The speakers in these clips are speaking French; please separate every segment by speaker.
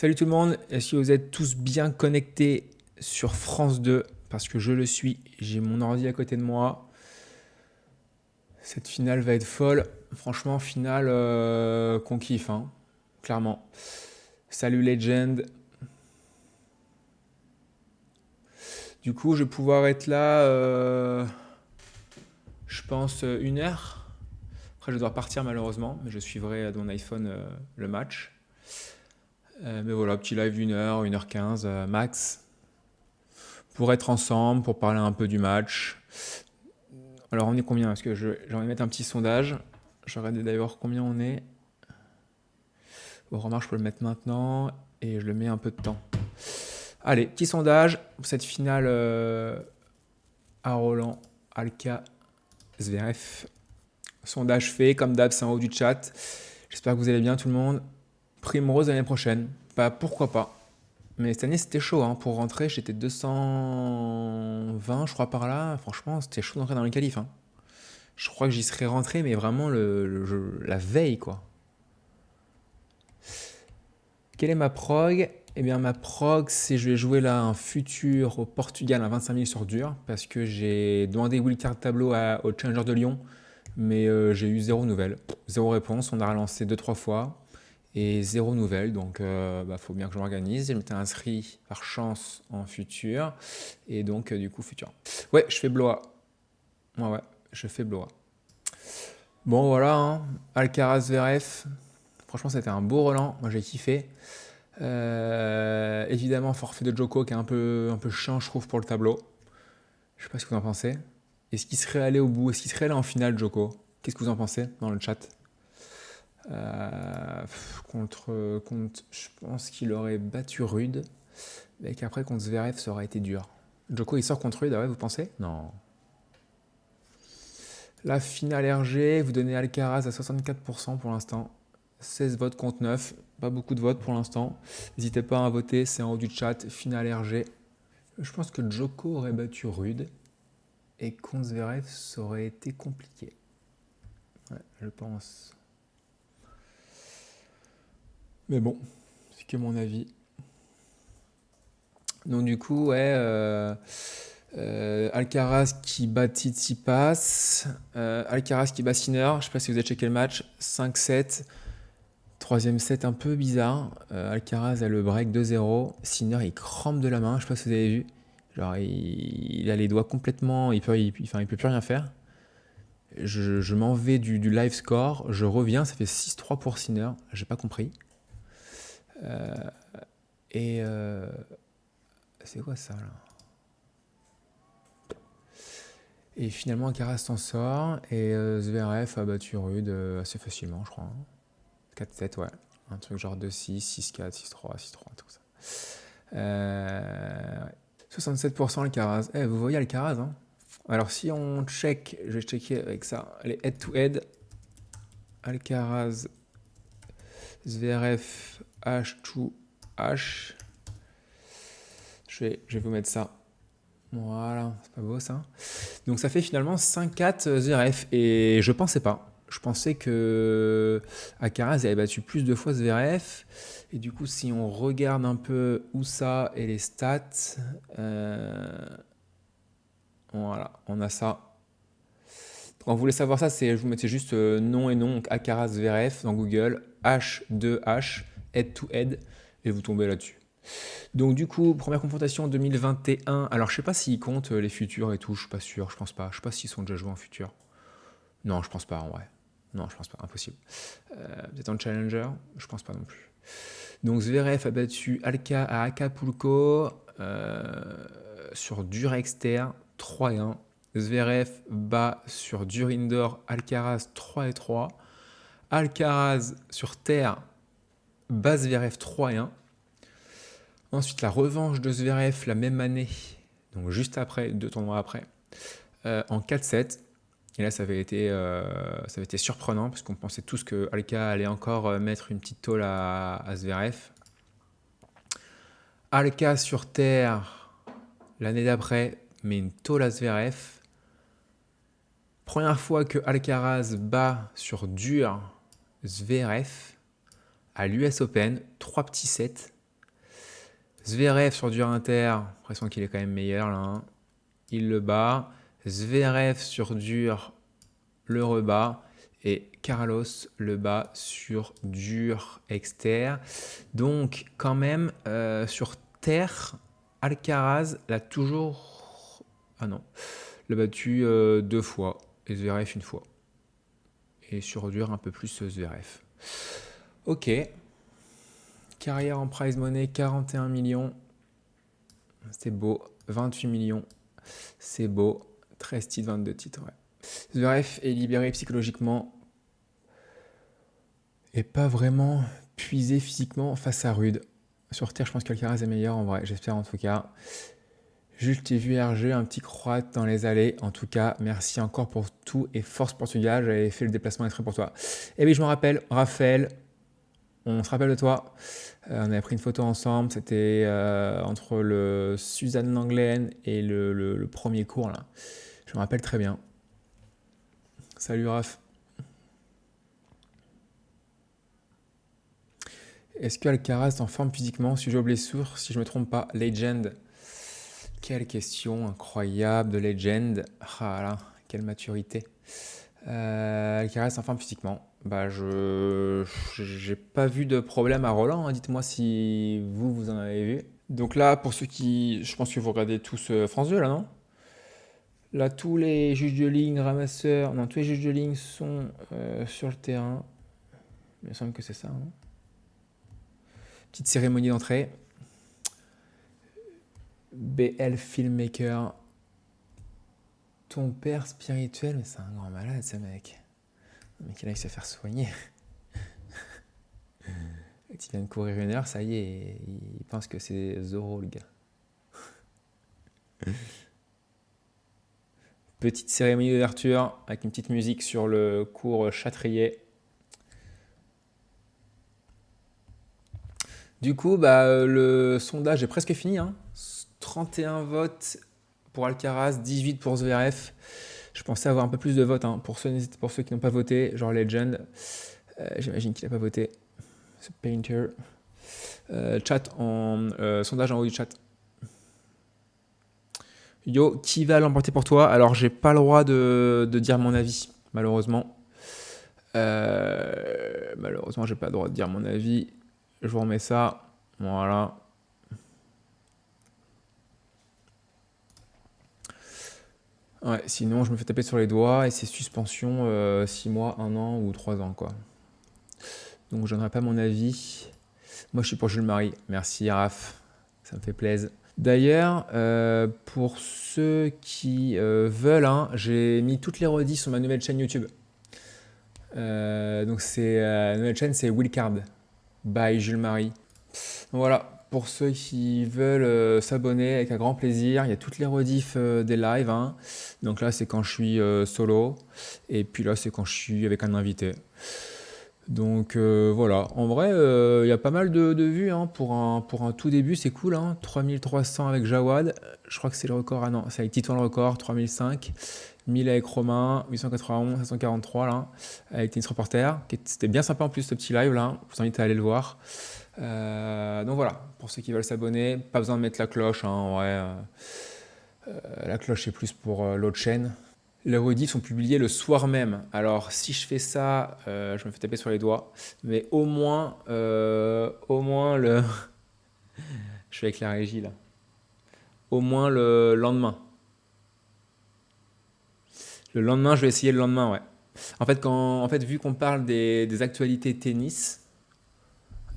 Speaker 1: Salut tout le monde, est-ce que vous êtes tous bien connectés sur France 2? Parce que je le suis, j'ai mon ordi à côté de moi. Cette finale va être folle. Franchement, finale qu'on kiffe, hein, clairement. Salut Legend. Du coup, je vais pouvoir être là, je pense, 1 heure. Après, je dois partir malheureusement, mais je suivrai de mon iPhone le match. Mais voilà, petit live d'1 heure, 1 h 15 max, pour être ensemble, pour parler un peu du match. Alors on est combien? Parce que j'ai envie de mettre un petit sondage. Je regarde d'ailleurs combien on est. Au remarque, je peux le mettre maintenant et je le mets un peu de temps. Allez, petit sondage pour cette finale à Roland, Alka, Zverev. Sondage fait, comme d'hab, c'est en haut du chat. J'espère que vous allez bien tout le monde. Primrose l'année prochaine. Bah pourquoi pas. Mais cette année c'était chaud, hein. Pour rentrer, j'étais 220 je crois par là. Franchement, c'était chaud d'entrer dans les qualifs, hein. Je crois que j'y serais rentré, mais vraiment la veille, quoi. Quelle est ma prog? Eh bien, ma prog, c'est je vais jouer là un futur au Portugal à 25 000 sur dur, parce que j'ai demandé wildcard tableau au Challenger de Lyon, mais j'ai eu zéro nouvelle, zéro réponse. On a relancé 2-3 fois et zéro nouvelle, donc faut bien que je m'organise. Je m'étais inscrit par chance en futur, et donc du coup futur. Ouais, je fais Blois. Ouais, je fais Blois. Bon voilà, hein. Alcaraz Zverev. Franchement, c'était un beau Roland. Moi, j'ai kiffé. Évidemment, forfait de Djoko qui est un peu chiant, je trouve, pour le tableau. Je sais pas ce que vous en pensez. Est-ce qu'il serait allé au bout? Est-ce qu'il serait allé en finale, Djoko? Qu'est-ce que vous en pensez dans le chat? Je pense qu'il aurait battu Rude, mais qu'après, contre Zverev, ça aurait été dur. Djoko, il sort contre Rude, ah ouais, vous pensez? Non. La finale RG, vous donnez Alcaraz à 64% pour l'instant. 16 votes contre 9. Pas beaucoup de votes pour l'instant. N'hésitez pas à voter, c'est en haut du chat. Finale RG. Je pense que Djoko aurait battu Rude. Et contre Zverev, ça aurait été compliqué. Ouais, je pense. Mais bon, c'est que mon avis. Donc du coup, ouais, Alcaraz qui bat Tsitsipas, Alcaraz qui bat Sinner. Je sais pas si vous avez checké le match. 5-7. Troisième set un peu bizarre. Alcaraz a le break 2-0. Sinner il crampe de la main. Je sais pas si vous avez vu. Genre il a les doigts complètement. Il peut plus rien faire. Je m'en vais du live score. Je reviens. Ça fait 6-3 pour Sinner. J'ai pas compris. Et c'est quoi ça là? Et finalement Alcaraz s'en sort. Et Zverev a battu Rude assez facilement, je crois. 4-7, ouais. Un truc genre 2-6, 6-4, 6-3, 6-3, tout ça. Ouais. 67% Alcaraz. Vous voyez Alcaraz, hein. Alors si on check, je vais checker avec ça, les head-to-head. Alcaraz, Zverev, H2H. Je vais vous mettre ça. Voilà, c'est pas beau ça. Donc ça fait finalement 5-4 Zverev. Et je pensais pas. Je pensais que Alcaraz avait battu plus de fois Zverev. Et du coup, si on regarde un peu où ça et les stats, voilà, on a ça. Quand vous voulez savoir ça, c'est vous mettez juste nom et nom, donc Alcaraz Zverev dans Google, H2H, head to head, et vous tombez là-dessus. Donc du coup, première confrontation 2021. Alors je sais pas s'ils comptent les futurs et tout, je suis pas sûr, je pense pas. Je sais pas s'ils sont déjà joués en futur. Non, je pense pas en vrai. Non, je pense pas, impossible. Peut-être en challenger, je pense pas non plus. Donc Zverev a battu Alca à Acapulco sur dur externe 3-1. Zverev bat sur dur indoor Alcaraz 3-3. Alcaraz sur terre bat Zverev 3-1. Ensuite, la revanche de Zverev la même année, donc juste après, 2 tournois après, en 4-7. Et là, ça avait été surprenant, parce qu'on pensait tous que Alca allait encore mettre une petite tôle à Zverev. Alca sur terre, l'année d'après, met une tôle à Zverev. Première fois que Alcaraz bat sur dur Zverev à l'US Open, 3 petits sets. Zverev sur dur inter, l'impression qu'il est quand même meilleur là, hein. Il le bat. Zverev sur dur le rebat. Et Carlos le bat sur dur exter. Donc quand même sur terre, Alcaraz l'a toujours... Ah non, l'a battu 2 fois et Zverev une fois. Et sur dur un peu plus Zverev. Ok. Carrière en prize money, 41 millions. C'est beau. 28 millions. C'est beau. 13 titres, 22 titres. Ouais. Zverev est libéré psychologiquement et pas vraiment puisé physiquement face à Rude. Sur terre, je pense qu'Alcaraz est meilleur en vrai. J'espère en tout cas. Jules, t'ai vu RG, un petit croate dans les allées. En tout cas, merci encore pour tout et force Portugal. J'avais fait le déplacement exprès pour toi. Et oui, je me rappelle, Raphaël, on se rappelle de toi. On avait pris une photo ensemble. C'était entre le Suzanne Langlaine et le premier cours là. Je me rappelle très bien. Salut Raph. Est-ce que Alcaraz est en forme physiquement, sujet aux blessures, si je ne me trompe pas? Legend. Quelle question incroyable de Legend. Ah là, quelle maturité. Alcaraz est en forme physiquement. Bah j'ai pas vu de problème à Roland, hein. Dites-moi si vous en avez vu. Donc là, pour ceux qui... Je pense que vous regardez tous France 2 là, non? Là, tous les juges de ligne, ramasseurs... Non, tous les juges de ligne sont sur le terrain. Il me semble que c'est ça, hein. Petite cérémonie d'entrée. BL Filmmaker. Ton père spirituel, mais c'est un grand malade ce mec. Mais qu'il aille se faire soigner. Il vient de courir 1 heure, ça y est, il pense que c'est Zorro le gars. Petite cérémonie d'ouverture avec une petite musique sur le cours Châtrier. Du coup, le sondage est presque fini, hein. 31 votes pour Alcaraz, 18 pour Zverev. Je pensais avoir un peu plus de votes, hein. Pour ceux qui n'ont pas voté, genre Legend. J'imagine qu'il n'a pas voté. C'est Painter. Sondage en haut du chat. Yo, qui va l'emporter pour toi? Alors, j'ai pas le droit de dire mon avis, malheureusement. Malheureusement, j'ai pas le droit de dire mon avis. Je vous remets ça. Voilà. Ouais, sinon, je me fais taper sur les doigts et c'est suspension 6 mois, 1 an ou 3 ans, quoi. Donc, je donnerai pas mon avis. Moi, je suis pour Jules Marie. Merci, Raph. Ça me fait plaisir. D'ailleurs, pour ceux qui veulent, hein, j'ai mis toutes les redites sur ma nouvelle chaîne YouTube. Donc, la nouvelle chaîne, c'est Willcard by Jules Marie. Donc, voilà, pour ceux qui veulent s'abonner avec un grand plaisir, il y a toutes les rediffs des lives, hein. Donc là, c'est quand je suis solo. Et puis là, c'est quand je suis avec un invité. Donc voilà, en vrai, il y a pas mal de vues, hein, pour un tout début, c'est cool, hein. 3300 avec Jawad, je crois que c'est le record, ah non, c'est avec Titouan le record, 3005, 1000 avec Romain, 891, 743 là, avec Tennis Reporter, c'était bien sympa en plus ce petit live là, je vous invite à aller le voir. Donc voilà, pour ceux qui veulent s'abonner, pas besoin de mettre la cloche, hein, en vrai, la cloche c'est plus pour l'autre chaîne. Les rediffs sont publiés le soir même. Alors, si je fais ça, je me fais taper sur les doigts. Mais au moins le... Je suis avec la régie, là. Au moins le lendemain. Le lendemain, je vais essayer le lendemain, ouais. En fait, vu qu'on parle des actualités tennis,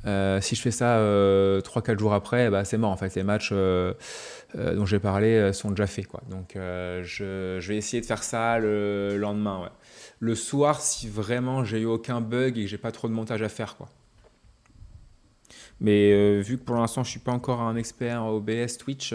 Speaker 1: si je fais ça 3-4 jours après, bah, c'est mort, en fait. Les matchs dont j'ai parlé sont déjà faits, quoi. Donc, je vais essayer de faire ça le lendemain, ouais. Le soir, si vraiment j'ai eu aucun bug et que j'ai pas trop de montage à faire, quoi. Mais vu que pour l'instant je suis pas encore un expert OBS Twitch,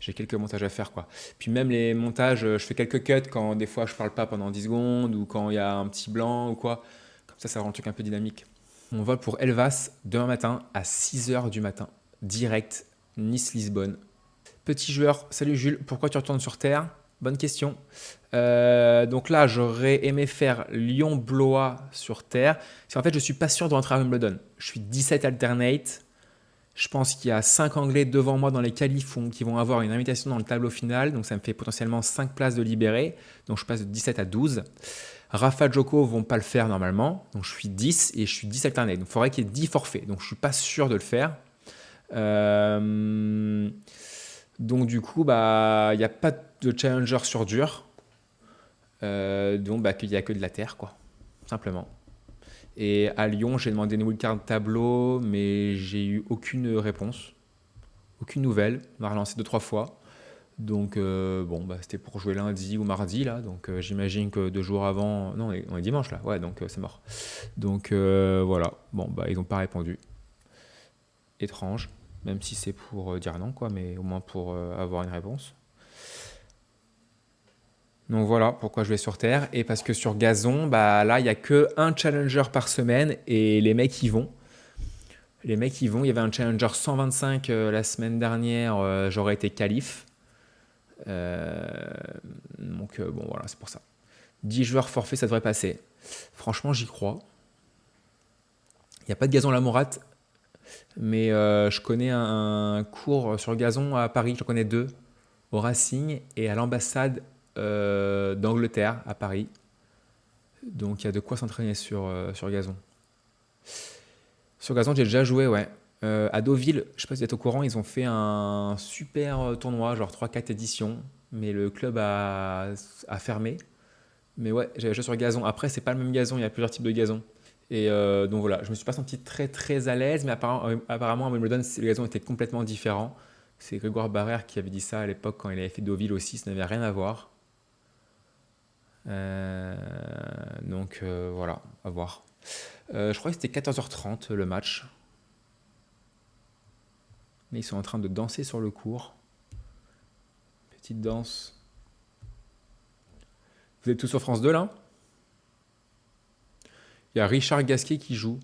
Speaker 1: j'ai quelques montages à faire, quoi. Puis même les montages, je fais quelques cuts quand des fois je parle pas pendant 10 secondes ou quand il y a un petit blanc ou quoi. Comme ça rend le truc un peu dynamique. On va pour Elvas demain matin à 6h du matin, direct Nice-Lisbonne. Petit joueur, salut Jules, pourquoi tu retournes sur Terre? Bonne question. Donc là, j'aurais aimé faire Lyon-Blois sur Terre. Parce qu'en fait, je suis pas sûr de rentrer à Wimbledon. Je suis 17 alternate. Je pense qu'il y a 5 Anglais devant moi dans les qualifs qui vont avoir une invitation dans le tableau final. Donc ça me fait potentiellement 5 places de libérés. Donc je passe de 17 à 12. Rafa, Djoko vont pas le faire normalement. Donc je suis 10 et je suis 10 alternés. Donc il faudrait qu'il y ait 10 forfaits. Donc je suis pas sûr de le faire. Euh, donc du coup, bah, il n'y a pas de challenger sur dur. Donc bah, qu'il n'y a que de la terre, quoi. Simplement. Et à Lyon, j'ai demandé une wildcard tableau, mais j'ai eu aucune réponse, aucune nouvelle. On m'a relancé deux, trois fois. Donc, bon, bah, c'était pour jouer lundi ou mardi, là. Donc, j'imagine que 2 jours avant. Non, on est dimanche, là. Ouais, donc c'est mort. Donc, voilà. Bon, bah, ils n'ont pas répondu. Étrange. Même si c'est pour dire non, quoi, mais au moins pour avoir une réponse. Donc voilà pourquoi je vais sur Terre. Et parce que sur gazon, bah là, il n'y a que un challenger par semaine et les mecs y vont. Les mecs y vont. Il y avait un challenger 125 la semaine dernière, j'aurais été qualif. Euh, donc bon, voilà, c'est pour ça. 10 joueurs forfaits, ça devrait passer. Franchement, j'y crois. Il n'y a pas de gazon à la Morate, mais je connais un cours sur gazon à Paris, j'en connais deux, au Racing et à l'ambassade d'Angleterre à Paris. Donc il y a de quoi s'entraîner sur gazon. Sur gazon, j'ai déjà joué, ouais. À Deauville, je sais pas si vous êtes au courant, ils ont fait un super tournoi, genre 3-4 éditions, mais le club a fermé. Mais ouais, j'avais joué sur gazon. Après, c'est pas le même gazon, il y a plusieurs types de gazon. Et donc voilà, je me suis pas senti très très à l'aise, mais apparemment à Wimbledon, le gazon était complètement différent. C'est Grégoire Barrère qui avait dit ça à l'époque quand il avait fait Deauville aussi, ça n'avait rien à voir. Euh, donc voilà, à voir. Je crois que c'était 14h30 le match. Mais ils sont en train de danser sur le court. Petite danse. Vous êtes tous sur France 2 là? Il y a Richard Gasquet qui joue.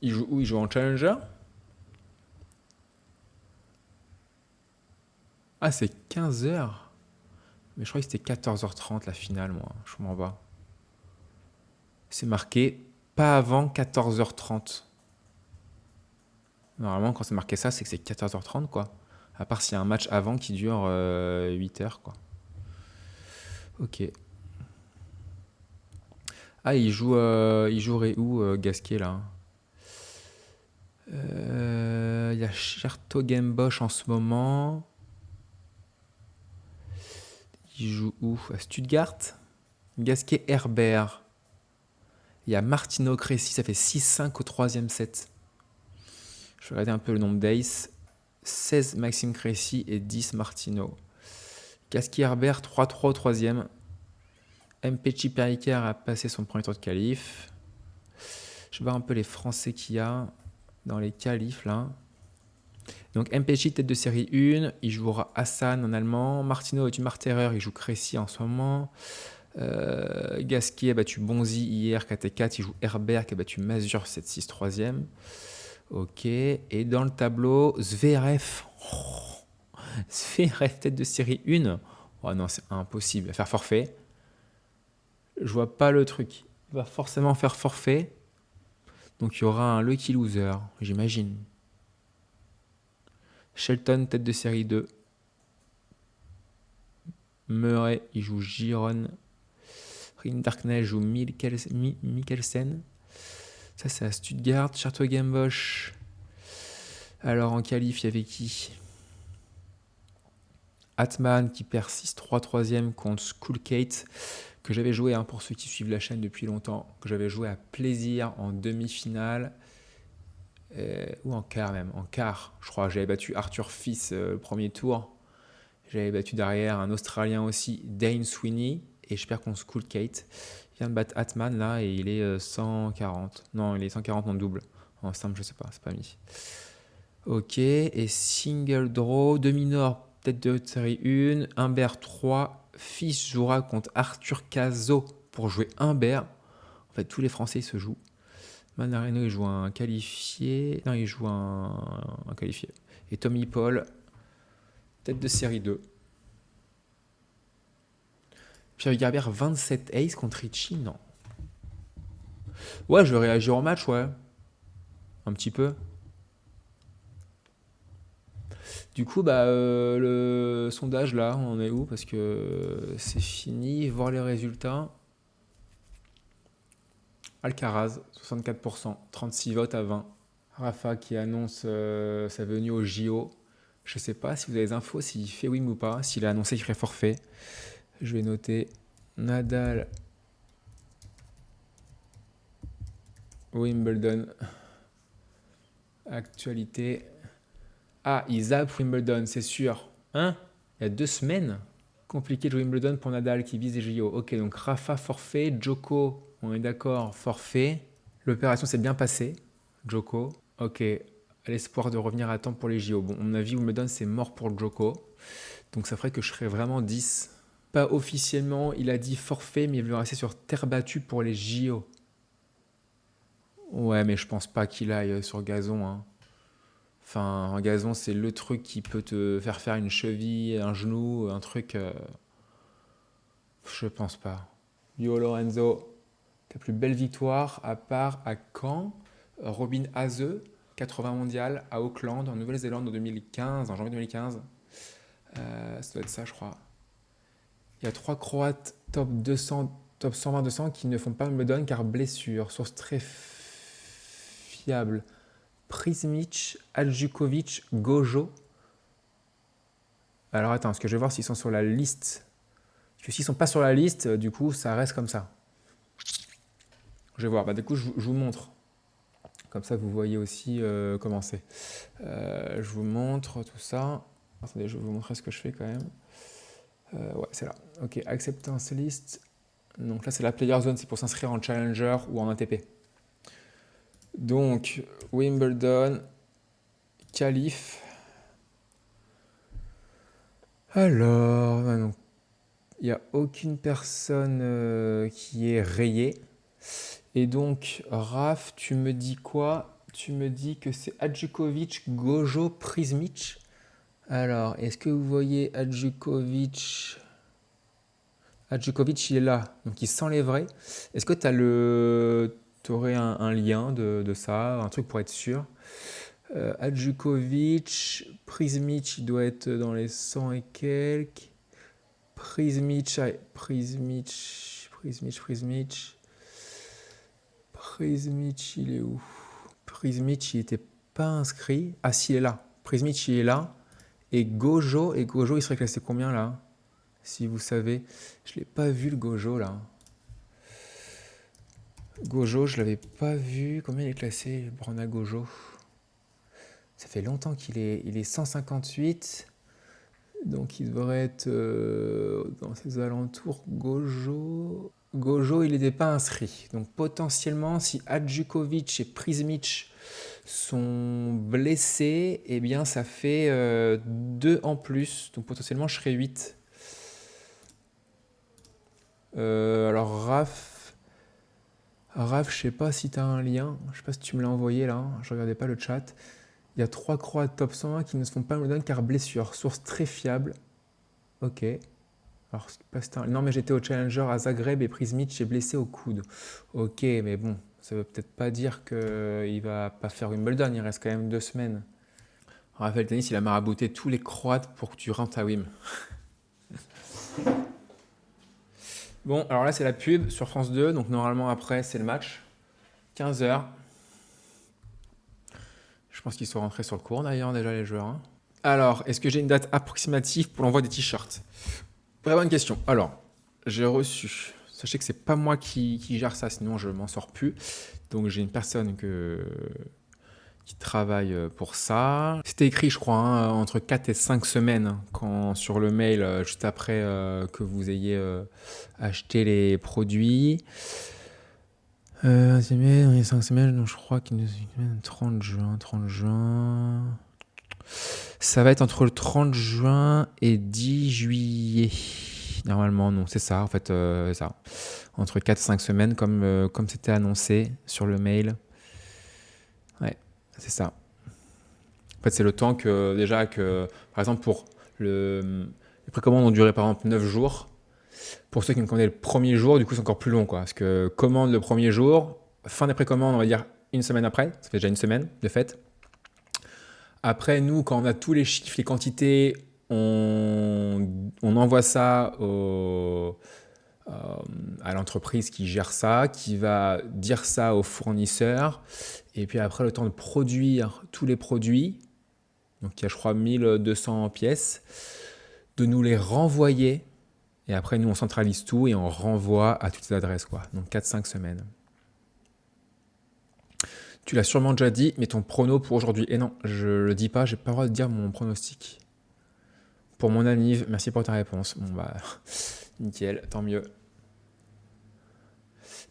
Speaker 1: Il joue où? Il joue en challenger? Ah, c'est 15h. Mais je crois que c'était 14h30 la finale, moi. Je comprends pas. C'est marqué pas avant 14h30. Normalement, quand c'est marqué ça, c'est que c'est 14h30, quoi. À part s'il y a un match avant qui dure 8h, quoi. Ok. Ah, il jouerait où, Gasquet, là? Il y a Chertogenbosch en ce moment. Il joue où? À Stuttgart. Gasquet Herbert. Il y a Martino Crécy, ça fait 6-5 au troisième set. Je vais regarder un peu le nombre d'ace. 16 Maxime Crécy et 10 Martino. Gasquet Herbert 3-3 au troisième. MPC Periker a passé son premier tour de qualif. Je vais voir un peu les Français qu'il y a dans les qualifs là. Donc MPC tête de série 1, il jouera Hassan en allemand. Martino est une Marterer, il joue Crécy en ce moment. Gasquet a battu Bonzi hier, KT4, il joue Herbert qui a battu Mazur 7-6 troisième. Ok, et dans le tableau, Zverev. Oh, Zverev tête de série 1. Oh non, c'est impossible, il va faire forfait. Je vois pas le truc. Il va forcément faire forfait. Donc il y aura un lucky loser, j'imagine. Shelton, tête de série 2. Murray, il joue Giron. Rinderknell joue Mikkelsen. Ça, c'est à Stuttgart. Chertogenbosch. Alors, en qualif, il y avait qui? Atman qui perd 6-3 troisième contre Schoolkate, que j'avais joué, hein, pour ceux qui suivent la chaîne depuis longtemps, que j'avais joué à plaisir en demi-finale. Ou en quart même, en quart, je crois. J'avais battu Arthur Fils le premier tour. J'avais battu derrière un Australien aussi, Dane Sweeney. Et je perds contre Schoolkate. Il vient de battre Atman là et il est 140. Non, il est 140 en double. En simple, je sais pas, c'est pas mis. Ok, et single draw, demi-nord, tête de série 1, Humbert 3. Fils jouera contre Arthur Cazot pour jouer Humbert. En fait, tous les Français se jouent. Manarino, il joue un qualifié. Non, il joue un qualifié. Et Tommy Paul, tête de série 2. Pierre Garbert, 27 ace contre Richie, non. Ouais, je vais réagir au match, ouais. Un petit peu. Du coup, le sondage là, on en est où? Parce que c'est fini. Voir les résultats. Alcaraz, 64%, 36 votes à 20. Rafa qui annonce sa venue au JO. Je sais pas si vous avez des infos, s'il fait win ou pas, s'il a annoncé qu'il ferait forfait. Je vais noter Nadal, Wimbledon, actualité. Ah, il zappe Wimbledon, c'est sûr. Hein? Il y a 2 semaines? Compliqué de Wimbledon pour Nadal qui vise les JO. Ok, donc Rafa forfait, Djoko, on est d'accord, forfait. L'opération s'est bien passée, Djoko. Ok, l'espoir de revenir à temps pour les JO. Bon, à mon avis, Wimbledon, c'est mort pour Djoko. Donc ça ferait que je serais vraiment 10. Pas officiellement, il a dit forfait, mais il veut rester sur terre battue pour les JO. Ouais, mais je pense pas qu'il aille sur gazon, hein. Enfin, un gazon, c'est le truc qui peut te faire une cheville, un genou, un truc. Je pense pas. Yo Lorenzo, ta plus belle victoire à part à Caen, Robin Haase, 80 mondial à Auckland, en Nouvelle-Zélande en 2015, en janvier 2015. Ça doit être ça, je crois. Il y a 3 Croates top 200, top 120-200 qui ne font pas Wimbledon car blessure. Source très fiable. Prismic, Adjukovic, Gojo. Alors attends, parce que je vais voir s'ils sont sur la liste. Parce que s'ils sont pas sur la liste, du coup, ça reste comme ça. Je vais voir. Du coup, je vous montre. Comme ça, vous voyez aussi comment c'est. Je vous montre tout ça. Attendez, je vais vous montrer ce que je fais quand même. Ouais, c'est là. Ok, acceptance list. Donc là, c'est la player zone, c'est pour s'inscrire en challenger ou en ATP. Donc, Wimbledon, qualif. Alors, donc, il n'y a aucune personne qui est rayée. Et donc, Raph, tu me dis quoi? Tu me dis que c'est Adjukovic, Gojo, Prismic. Alors, est-ce que vous voyez Adjukovic? Adjukovic, il est là, donc il s'enlèverait. Est-ce que tu aurais un lien de ça, un truc pour être sûr? Adjukovic, Prismic, il doit être dans les 100 et quelques. Prismic, Prismic, il est où? Prismic, il n'était pas inscrit. Ah, si, il est là. Prismic, il est là. Et Gojo, il serait classé combien là? Si vous savez. Je ne l'ai pas vu le Gojo là. Gojo, je ne l'avais pas vu. Combien il est classé, Brana Gojo? Ça fait longtemps qu'il est. Il est 158. Donc il devrait être dans ses alentours. Gojo, il n'était pas inscrit. Donc potentiellement, si Adjukovic et Prismic sont blessés, eh bien ça fait 2 en plus. Donc potentiellement, je serais 8. Alors Raph, je sais pas si tu as un lien. Je sais pas si tu me l'as envoyé là. Je regardais pas le chat. Il y a 3 Croates top 101 qui ne se font pas Wimbledon car blessure. Source très fiable. Ok. Alors, non, mais j'étais au Challenger à Zagreb et Prismic est blessé au coude. Ok, mais bon, ça veut peut-être pas dire qu'il va pas faire Wimbledon. Il reste quand même 2 semaines. Raphaël Tennis, il a marabouté tous les Croates pour que tu rentres à Wim. Bon, alors là, c'est la pub sur France 2. Donc, normalement, après, c'est le match. 15h. Je pense qu'ils sont rentrés sur le cours d'ailleurs, déjà, les joueurs, hein. Alors, est-ce que j'ai une date approximative pour l'envoi des t-shirts? Très bonne question. Alors, j'ai reçu. Sachez que c'est pas moi qui gère ça, sinon je m'en sors plus. Donc, j'ai une personne qui travaille pour ça. C'était écrit, je crois, hein, entre 4 et 5 semaines quand, sur le mail, juste après que vous ayez acheté les produits. Dans les 5 semaines, donc je crois qu'il nous 30 juin. Ça va être entre le 30 juin et 10 juillet. Normalement, non, c'est ça, en fait, ça. Entre 4 et 5 semaines, comme c'était annoncé sur le mail. Ouais, c'est ça. En fait, c'est le temps par exemple, pour les précommandes ont duré par exemple 9 jours. Pour ceux qui me commandaient le premier jour, du coup, c'est encore plus long, quoi. Parce que commande le premier jour, fin des précommandes, on va dire 1 semaine après, ça fait déjà 1 semaine de fait. Après, nous, quand on a tous les chiffres, les quantités, on envoie ça euh, à l'entreprise qui gère ça, qui va dire ça au fournisseur. Et puis après, le temps de produire tous les produits, donc il y a, je crois, 1200 pièces, de nous les renvoyer. Et après, nous, on centralise tout et on renvoie à toutes ces adresses, quoi. Donc 4-5 semaines. Tu l'as sûrement déjà dit, mais ton prono pour aujourd'hui. Et non, je le dis pas, j'ai pas le droit de dire mon pronostic. Pour mon anniv, merci pour ta réponse. Bon bah, nickel, tant mieux.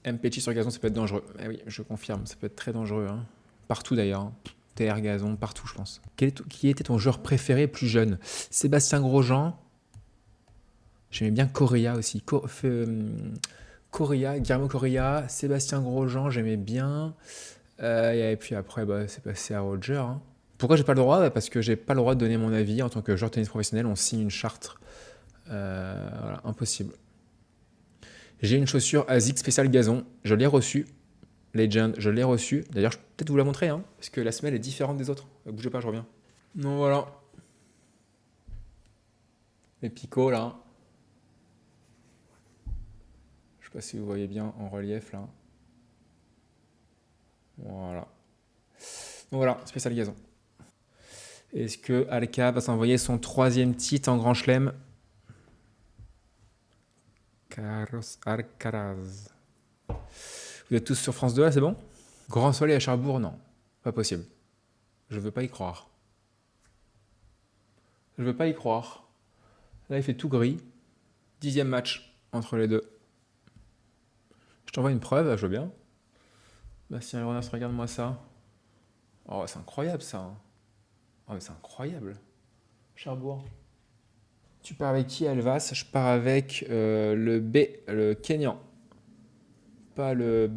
Speaker 1: MPG sur gazon, ça peut être dangereux. Eh oui, je confirme, ça peut être très dangereux. Hein. Partout d'ailleurs. Hein. TR gazon, partout, je pense. Qui était ton joueur préféré plus jeune? Sébastien Grosjean. J'aimais bien Correa aussi. Correa, Guillermo Correa, Sébastien Grosjean, j'aimais bien. Et puis après, bah, c'est passé à Roger. Hein. Pourquoi j'ai pas le droit? Bah, parce que j'ai pas le droit de donner mon avis en tant que joueur de tennis professionnel. On signe une charte. Voilà, impossible. J'ai une chaussure ASICS spéciale gazon. Je l'ai reçue. Legend, je l'ai reçue. D'ailleurs, je peux peut-être vous la montrer, hein, parce que la semelle est différente des autres. Bougez pas, je reviens. Non, voilà. Les picots, là. Je sais pas si vous voyez bien en relief, là. Voilà. Donc voilà, spécial gazon. Est-ce que Alca va s'envoyer son 3e titre en Grand Chelem? Carlos Alcaraz. Vous êtes tous sur France 2 là, c'est bon? Grand Soleil à Cherbourg, non. Pas possible. Je veux pas y croire. Je veux pas y croire. Là, il fait tout gris. 10e match entre les deux. Je t'envoie une preuve, je veux bien. Bastien Leronas, regarde-moi ça. Oh, c'est incroyable ça. Oh, mais c'est incroyable. Cherbourg. Tu pars avec qui, Elvas? Je pars avec le B, le Kenyan. Pas le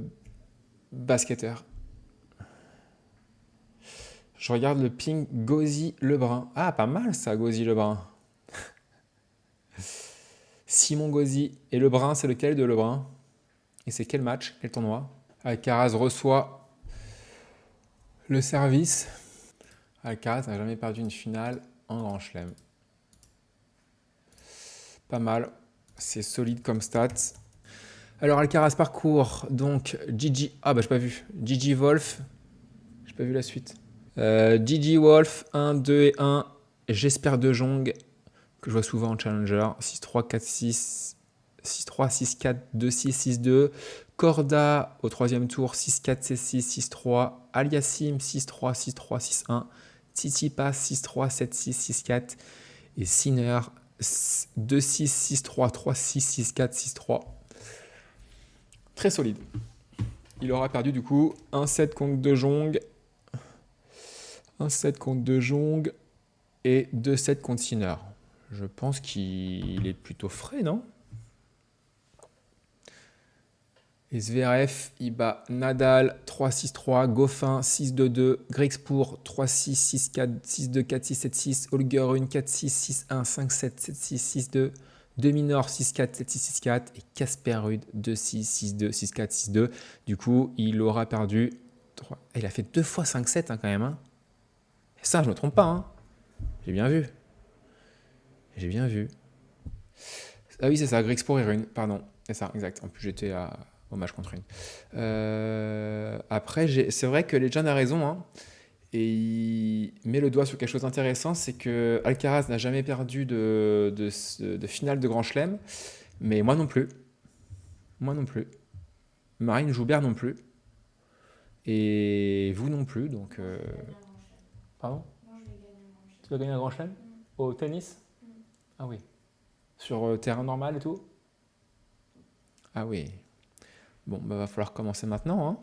Speaker 1: basketteur. Je regarde le ping Gauzy Lebrun. Ah, pas mal ça, Gauzy Lebrun. Simon Gauzy. Et Lebrun, c'est lequel de Lebrun? Et c'est quel match? Quel tournoi? Alcaraz reçoit le service. Alcaraz n'a jamais perdu une finale en Grand Chelem. Pas mal. C'est solide comme stats. Alors, Alcaraz parcours. Donc, Gigi. Ah, bah, j'ai pas vu. Gigi Wolf. J'ai pas vu la suite. Gigi Wolf, 1, 2 et 1. J'espère de Jong, que je vois souvent en Challenger. 6-3, 4-6. 6-3, 6-4, 2-6, 6-2. Corda au 3e tour, 6-4, 6-6, 6-3. Aliassim, 6-3, 6-3, 6-1. Tsitsipas, 6-3, 7-6, 6-4. Et Sinner, 2-6, 6-3, 3-6, 6-4, 6-3. Très solide. Il aura perdu du coup 1-7 contre De Jong. 1-7 contre De Jong. Et 2-7 contre Sinner. Je pense qu'il est plutôt frais, non? Et Zverev, il bat Nadal 3-6-3, Goffin 6-2-2, Grexpoor 3-6, 6-4, 6-2, 4-6, 7-6, Holger Rune 4-6, 6-1, 5-7, 7-6, 6-2, Deminor 6-4, 7-6, 6-4 et Casper Ruud 2-6, 6-2, 6-4, 6-2. Du coup, il aura perdu 3. Il a fait 2 fois 5-7 hein, quand même. Hein. Et ça, je me trompe pas. Hein. J'ai bien vu. J'ai bien vu. Ah oui, c'est ça, Grexpoor et Rune, pardon. C'est ça, exact. En plus, j'étais au match contre Rune. Après, c'est vrai que Legend a raison. Hein, et il met le doigt sur quelque chose d'intéressant, c'est que Alcaraz n'a jamais perdu de finale de Grand Chelem, mais moi non plus. Moi non plus. Marine Joubert non plus. Et vous non plus, donc... Pardon? Tu vas gagner un Grand Chelem? Au tennis? Ah oui. Sur terrain normal et tout? Ah oui. Bon, bah va falloir commencer maintenant. Hein.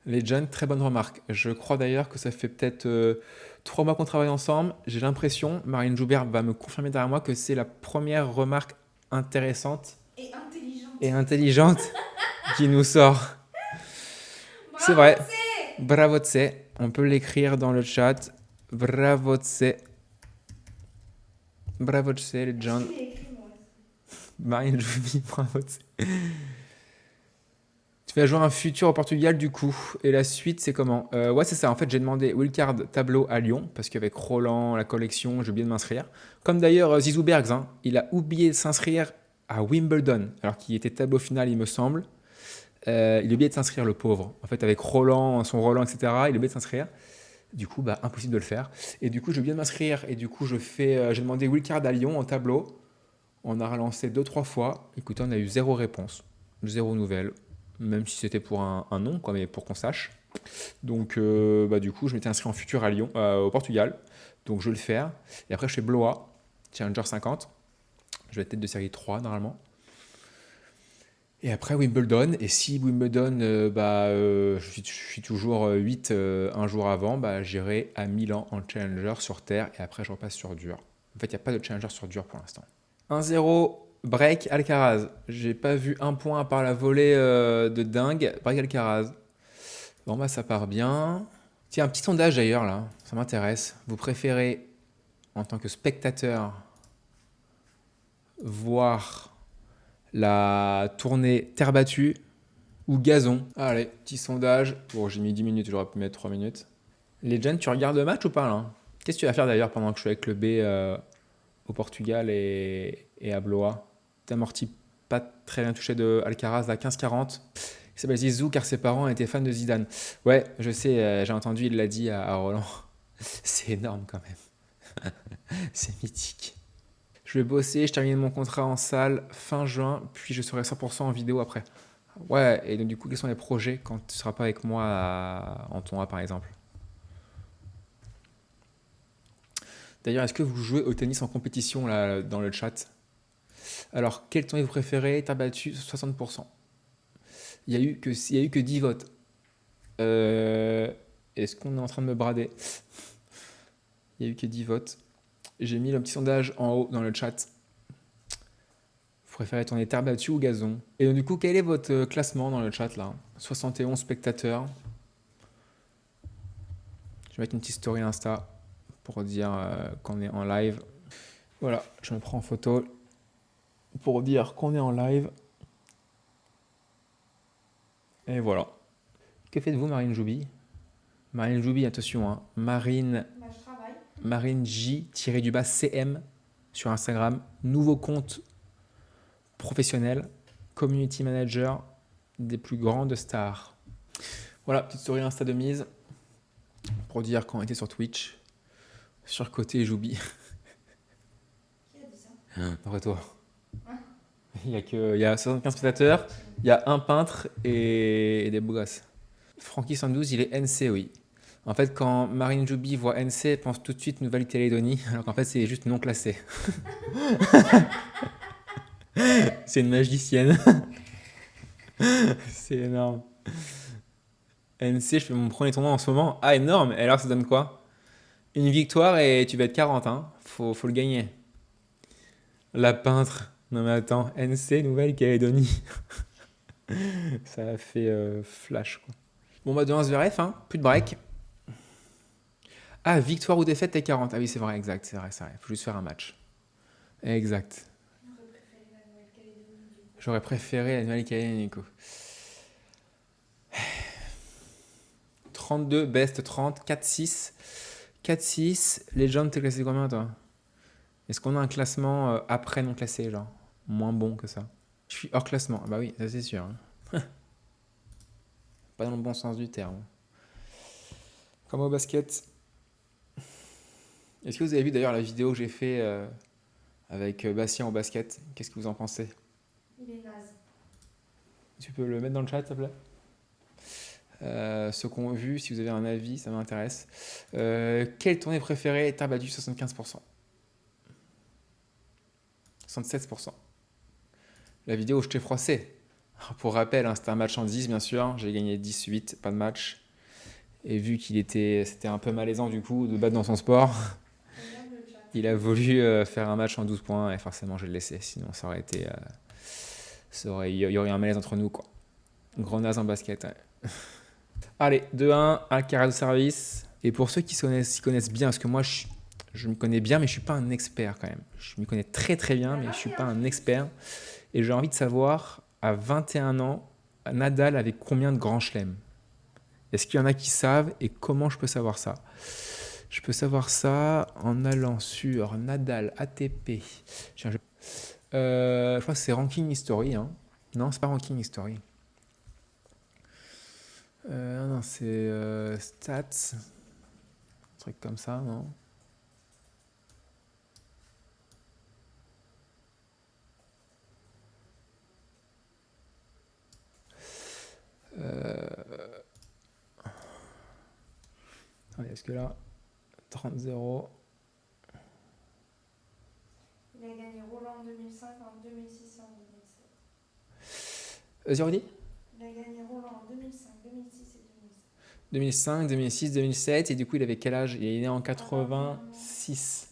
Speaker 1: Legend, très bonne remarque. Je crois d'ailleurs que ça fait peut-être 3 mois qu'on travaille ensemble. J'ai l'impression, Marine Joubert va me confirmer derrière moi, que c'est la première remarque intéressante et intelligente qui nous sort. C'est vrai. Bravo tse. On peut l'écrire dans le chat. Bravo tse. Bravo tse, Legend.
Speaker 2: Je l'ai écrit, moi.
Speaker 1: Marine Joubert, bravo tse. Tu vas jouer un futur au Portugal du coup. Et la suite, c'est comment? Ouais, c'est ça. En fait, j'ai demandé wildcard tableau à Lyon parce qu'avec Roland, la collection, j'ai oublié de m'inscrire. Comme d'ailleurs Zizou Bergs, hein, il a oublié de s'inscrire à Wimbledon, alors qu'il était tableau final, il me semble. Il a oublié de s'inscrire, le pauvre. En fait, avec Roland, son Roland, etc., il a oublié de s'inscrire. Du coup, bah, impossible de le faire. Et du coup, j'ai oublié de m'inscrire. Et du coup, j'ai demandé wildcard à Lyon en tableau. On a relancé deux, trois fois. Écoutez, on a eu zéro réponse, zéro nouvelle. Même si c'était pour un nom, quoi, mais pour qu'on sache. Donc, bah, du coup, je m'étais inscrit en futur à Lyon, au Portugal. Donc, je vais le faire. Et après, je fais Blois, Challenger 50. Je vais être tête de série 3 normalement. Et après Wimbledon, et si Wimbledon, je suis toujours 8 un jour avant, bah, j'irai à Milan en challenger sur terre et après je repasse sur dur. En fait, il n'y a pas de challenger sur dur pour l'instant. 1-0, break Alcaraz. J'ai pas vu un point à part la volée de dingue. Break Alcaraz. Bon, bah ça part bien. Tiens, un petit sondage d'ailleurs là, ça m'intéresse. Vous préférez, en tant que spectateur, voir la tournée terre battue ou gazon? Allez, petit sondage. Bon, j'ai mis 10 minutes, j'aurais pu mettre 3 minutes. Legend, tu regardes le match ou pas là? Qu'est-ce que tu vas faire d'ailleurs pendant que je suis avec le B au Portugal et à Blois? T'amortis pas très bien touché de Alcaraz à 15-40. Il s'appelle Zizou car ses parents étaient fans de Zidane. Ouais, je sais, j'ai entendu, il l'a dit à Roland. C'est énorme quand même. C'est mythique. Je vais bosser, je termine mon contrat en salle fin juin, puis je serai 100% en vidéo après. Ouais, et donc du coup, quels sont les projets quand tu ne seras pas avec moi en tournoi par exemple? D'ailleurs, est-ce que vous jouez au tennis en compétition là dans le chat? Alors, quel tournoi vous préférez? T'as battu 60%. Il y a eu que 10 votes. Euh, Est-ce qu'on est en train de me brader? Il y a eu que 10 votes. J'ai mis le petit sondage en haut dans le chat. Vous préférez tourner terre battue ou gazon? Et donc, du coup, quel est votre classement dans le chat là? 71 spectateurs. Je vais mettre une petite story Insta pour dire qu'on est en live. Voilà, je me prends en photo pour dire qu'on est en live. Et voilà. Que faites-vous, Marine Joubi? Marine Joubi, attention, hein. Marine J-du-bas CM sur Instagram. Nouveau compte professionnel, community manager des plus grandes stars. Voilà, petite story Insta de mise pour dire qu'on était sur Twitch. Sur côté Joubi.
Speaker 2: Qui a dit ça?
Speaker 1: Après toi. Il y a 75 spectateurs, il y a un peintre et des beaux gosses. Francky 112, il est NC, oui. En fait, quand Marine Joubi voit NC, elle pense tout de suite Nouvelle-Calédonie, alors qu'en fait, c'est juste non classé. C'est une magicienne. C'est énorme. NC, je fais mon premier tournoi en ce moment. Ah, énorme. Et alors, ça donne quoi? Une victoire et tu vas être 40, hein. Faut le gagner. La peintre. Non mais attends, NC, Nouvelle-Calédonie. Ça a fait flash, quoi. Bon, bah, demain, Zverev, hein. Plus de break. Ah, victoire ou défaite, t'es 40. Ah oui, c'est vrai, exact, c'est vrai, c'est vrai. Faut juste faire un match. Exact.
Speaker 2: J'aurais préféré la Nouvelle-Calédonie du coup.
Speaker 1: J'aurais préféré la Nouvelle-Calédonie, Nico. 32, best 30, 4-6. 4-6. Legend, t'es classé combien, toi? Est-ce qu'on a un classement après non classé, genre? Moins bon que ça. Je suis hors classement. Ah bah oui, ça c'est sûr, hein. Pas dans le bon sens du terme. Comme au basket. Est-ce que vous avez vu d'ailleurs la vidéo que j'ai fait avec Bastien au basket? Qu'est-ce que vous en pensez?
Speaker 2: Il est naze.
Speaker 1: Tu peux le mettre dans le chat, s'il te plaît? Ceux qui ont vu, si vous avez un avis, ça m'intéresse. Quelle tournée préférée? T'as battu 75%. 67%. La vidéo où je t'ai froissé. Pour rappel, hein, c'était un match en 10, bien sûr. J'ai gagné 10-8, pas de match. Et vu c'était un peu malaisant du coup de battre dans son sport,
Speaker 2: Regarde le chat.
Speaker 1: il a voulu faire un match en 12 points et forcément je l'ai laissé. Sinon ça aurait été, il y aurait eu un malaise entre nous, quoi. Gros naze en basket. Ouais. Allez, 2-1, un carré de service. Et pour ceux qui s'y connaissent bien, parce que moi je me connais bien, mais je suis pas un expert quand même. Je me connais très très bien, mais je suis pas un expert. Et j'ai envie de savoir, à 21 ans, Nadal avec combien de grands chelems? Est-ce qu'il y en a qui savent et comment je peux savoir ça? Je peux savoir ça en allant sur Nadal ATP. Tiens, je crois que c'est Ranking History. Hein. Non, c'est pas Ranking History. Non, c'est Stats. Un truc comme ça, non? Attendez, est-ce que là, 30-0.
Speaker 2: Il a gagné Roland en 2005, en 2006 et en 2007.
Speaker 1: Vas-y, redis.
Speaker 2: Il a gagné Roland en 2005, 2006 et 2007.
Speaker 1: 2005, 2006, 2007. Et du coup, il avait quel âge? Il est né en 86.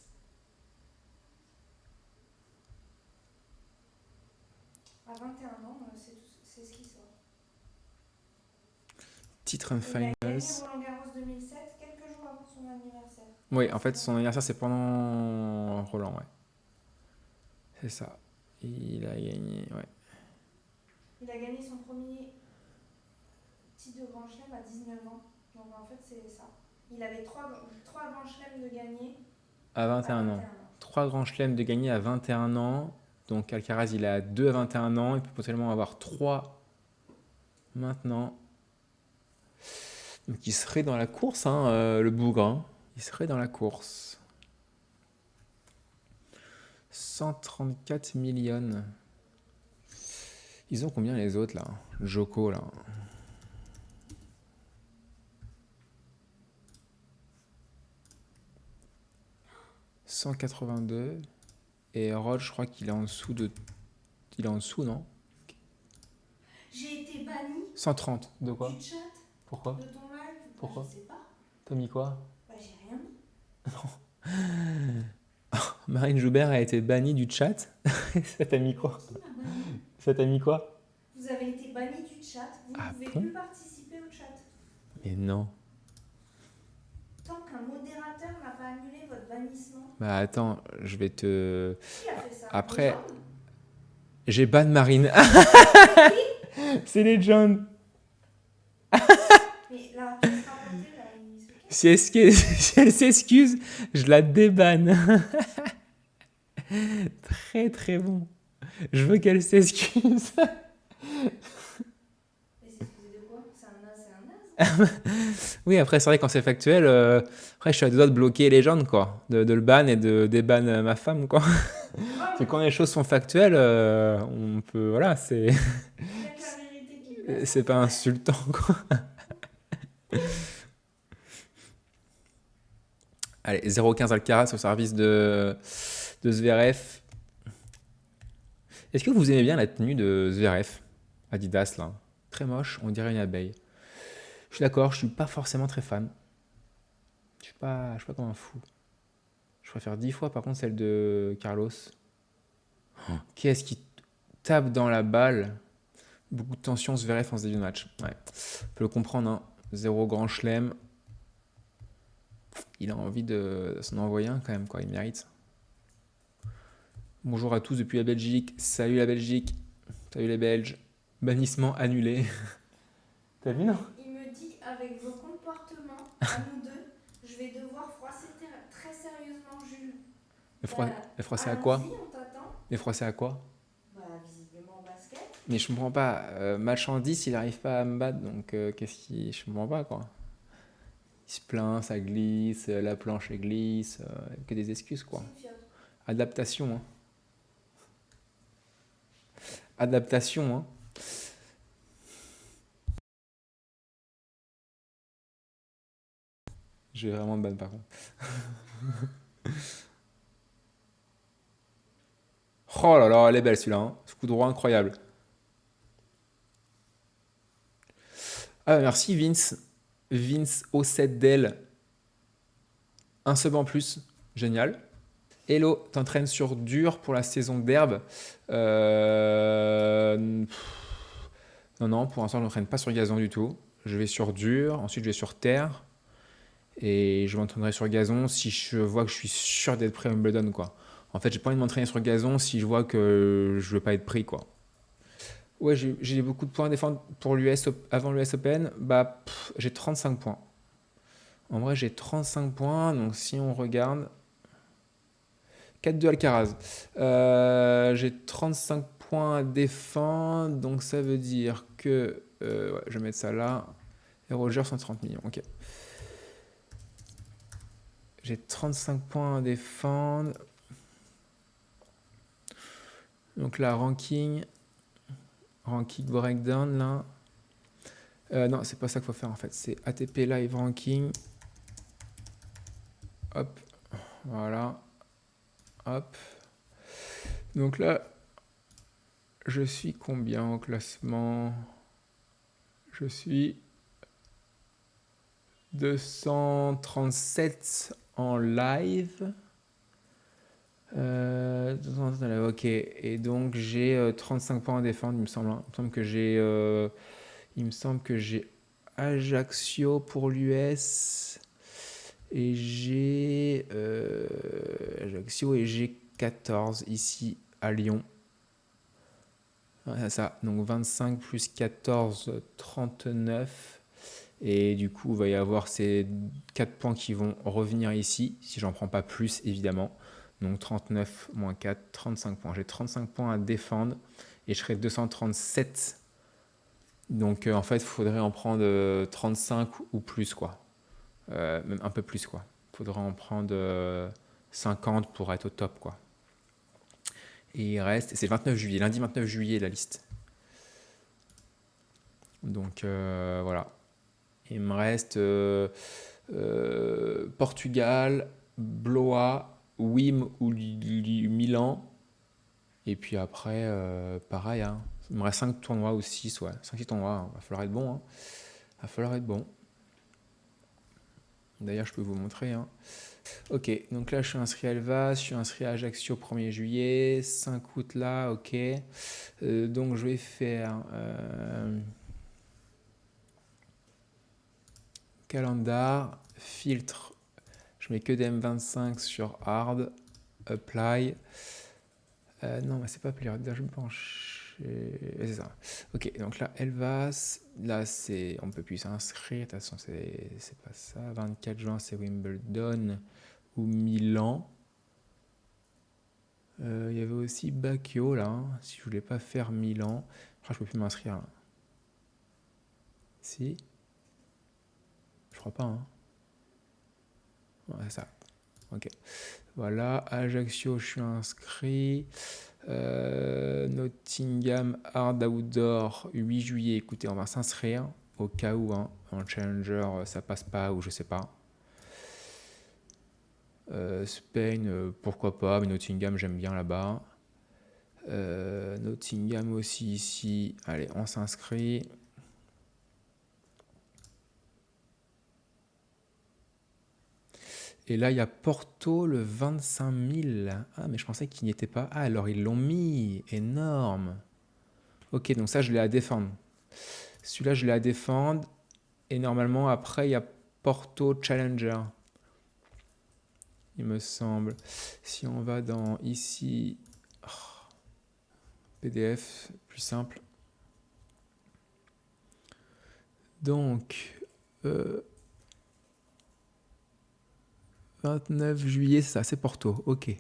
Speaker 2: À 21 ans, c'est ce qui sort.
Speaker 1: Titre and
Speaker 2: Il a gagné
Speaker 1: Finals.
Speaker 2: Roland Garros 2007, quelques jours avant son anniversaire.
Speaker 1: Oui, en fait, son anniversaire, c'est pendant Roland, ouais. C'est ça. Il a gagné, ouais.
Speaker 2: Il a gagné son premier titre de Grand Chelem à 19 ans. Donc en fait, c'est ça. Il avait 3 Grands Chelems de gagner
Speaker 1: À 21 ans. 3 grands chelems de gagner à 21 ans. Donc Alcaraz, il a 2 à 21 ans. Il peut potentiellement avoir 3 maintenant. Donc il serait dans la course, hein, le bougre. Hein. Il serait dans la course. 134 millions. Ils ont combien les autres là? Joko là. « 182. Et Rod, je crois qu'il est en dessous de... Il est en dessous, non?
Speaker 2: J'ai été banni
Speaker 1: 130. De quoi?
Speaker 2: du chat
Speaker 1: Pourquoi?
Speaker 2: de ton live.
Speaker 1: Pourquoi?
Speaker 2: Je sais pas.
Speaker 1: T'as mis quoi?
Speaker 2: Bah, j'ai rien mis.
Speaker 1: Marine Joubert a été bannie du chat. Ça t'a mis quoi?
Speaker 2: Qui m'a banni?
Speaker 1: Ça t'a mis quoi?
Speaker 2: Vous avez été banni du chat. Vous
Speaker 1: Ah
Speaker 2: ne pouvez
Speaker 1: bon?
Speaker 2: plus participer au chat.
Speaker 1: Mais non.
Speaker 2: Tant qu'un modérateur n'a pas annulé votre bannissement.
Speaker 1: Bah attends, je vais te...
Speaker 2: Qui a fait ça?
Speaker 1: Après-
Speaker 2: Les gens?
Speaker 1: J'ai ban Marine. C'est Legend.
Speaker 2: Mais la pièce rapportée, là, il se cache.
Speaker 1: Si elle s'excuse, je la débanne. Très très bon. Je veux qu'elle s'excuse.
Speaker 2: Mais c'est excusé de quoi? C'est un naze, c'est un naze.
Speaker 1: Oui, après c'est vrai quand c'est factuel, après je suis à deux doigts de bloquer Legend quoi, de le ban et de déban ma femme quoi. C'est quand les choses sont factuelles, on peut, voilà,
Speaker 2: Il y a que la vérité qui blesse.
Speaker 1: c'est pas insultant quoi. Allez, 0,15 Alcaraz au service de Zverev. Est-ce que vous aimez bien la tenue de Zverev? Adidas là. Très moche, on dirait une abeille. Je suis d'accord, je suis pas forcément très fan. Je suis pas comme un fou. Je préfère 10 fois par contre celle de Carlos. Qu'est-ce qui tape dans la balle? Beaucoup de tension, Zverev en ce début de match. Ouais, on peut le comprendre, hein. 0 grand chelem. Il a envie de s'en envoyer un quand même, quoi. Il mérite. Bonjour à tous depuis la Belgique. Salut la Belgique. Salut les Belges. Bannissement annulé. T'as vu, non?
Speaker 2: Il me dit, avec vos comportements, à nous deux, je vais devoir froisser très sérieusement Jules.
Speaker 1: Les froisser à quoi?
Speaker 2: Allons-y, on t'attend.
Speaker 1: Les froisser à quoi?
Speaker 2: Bah, visiblement en basket.
Speaker 1: Mais je comprends pas. Match en 10, il arrive pas à me battre, donc qu'est-ce qui... Je comprends pas, quoi. Il se plaint, ça glisse, la planche elle glisse, que des excuses, quoi.
Speaker 2: C'est une fiotte.
Speaker 1: Adaptation, hein. Adaptation, hein. Je vais vraiment me battre, par contre. Oh là là, elle est belle celui-là, hein. Ce coup droit incroyable. Ah, merci Vince. Vince au 7 d'elle. Un sub en plus. Génial. Hello, t'entraînes sur dur pour la saison d'herbe? Non, pour l'instant, je n'entraîne pas sur gazon du tout. Je vais sur dur, ensuite je vais sur terre. Et je m'entraînerai sur gazon si je vois que je suis sûr d'être prêt à Wimbledon, quoi. En fait, j'ai pas envie de m'entraîner sur gazon si je vois que je veux pas être pris, quoi. Ouais, j'ai beaucoup de points à défendre pour l'US avant l'US Open. Bah, j'ai 35 points. En vrai, j'ai 35 points. Donc, si on regarde, 4-2 Alcaraz. J'ai 35 points à défendre. Donc, ça veut dire que. Ouais, je vais mettre ça là. Et Roger, 130 millions. Ok. J'ai 35 points à défendre. Donc là, ranking breakdown là. Non, c'est pas ça qu'il faut faire en fait. C'est ATP Live Ranking. Hop, voilà. Hop. Donc là, je suis combien au classement? Je suis 237 en live. Ok, et donc j'ai 35 points à défendre, il me semble. Hein. Il me semble que j'ai Ajaccio pour l'US et j'ai Ajaccio et j'ai 14 ici à Lyon. Ouais, c'est ça, donc 25 plus 14, 39. Et du coup, il va y avoir ces 4 points qui vont revenir ici, si j'en prends pas plus évidemment. Donc 39 moins 4, 35 points. J'ai 35 points à défendre et je serai 237. Donc en fait, il faudrait en prendre 35 ou plus, quoi. Même un peu plus, quoi. Il faudrait en prendre 50 pour être au top, quoi. Et il reste, c'est le 29 juillet, lundi 29 juillet la liste. Donc voilà. Il me reste Portugal, Blois, Wim ou Milan. Et puis après, pareil, hein. Il me reste 5 tournois ou 6, ouais. 5-6 tournois, hein. Va falloir être bon. Hein. Va falloir être bon. D'ailleurs, je peux vous montrer. Hein. Ok, donc là, je suis inscrit à Elvas, je suis inscrit à Ajaccio 1er juillet, 5 août là, ok. Donc, je vais faire calendar, filtre. Je mets que des M25 sur hard, apply. Non, mais c'est pas apply, je me penche. C'est ça. Ok, donc là, Elvas. Là, c'est, on peut plus s'inscrire. De toute façon, c'est pas ça. 24 juin, c'est Wimbledon ou Milan. Il y avait aussi Bacchio là. Hein, si je voulais pas faire Milan. Je crois que je peux plus m'inscrire. Là. Si. Je crois pas. Hein. Ouais, c'est ça. Ok. Voilà. Ajaccio, je suis inscrit. Nottingham Hard Outdoor 8 juillet. Écoutez, on va s'inscrire au cas où hein, en challenger ça passe pas ou je sais pas. Spain, pourquoi pas, mais Nottingham j'aime bien là-bas. Nottingham aussi ici. Allez, on s'inscrit. Et là, il y a Porto le 25 000. Ah, mais je pensais qu'il n'y était pas. Ah, alors ils l'ont mis. Énorme. Ok, donc ça, je l'ai à défendre. Celui-là, je l'ai à défendre. Et normalement, après, il y a Porto Challenger. Il me semble. Si on va dans ici, PDF, plus simple. Donc, 29 juillet, c'est ça, c'est Porto. Ok.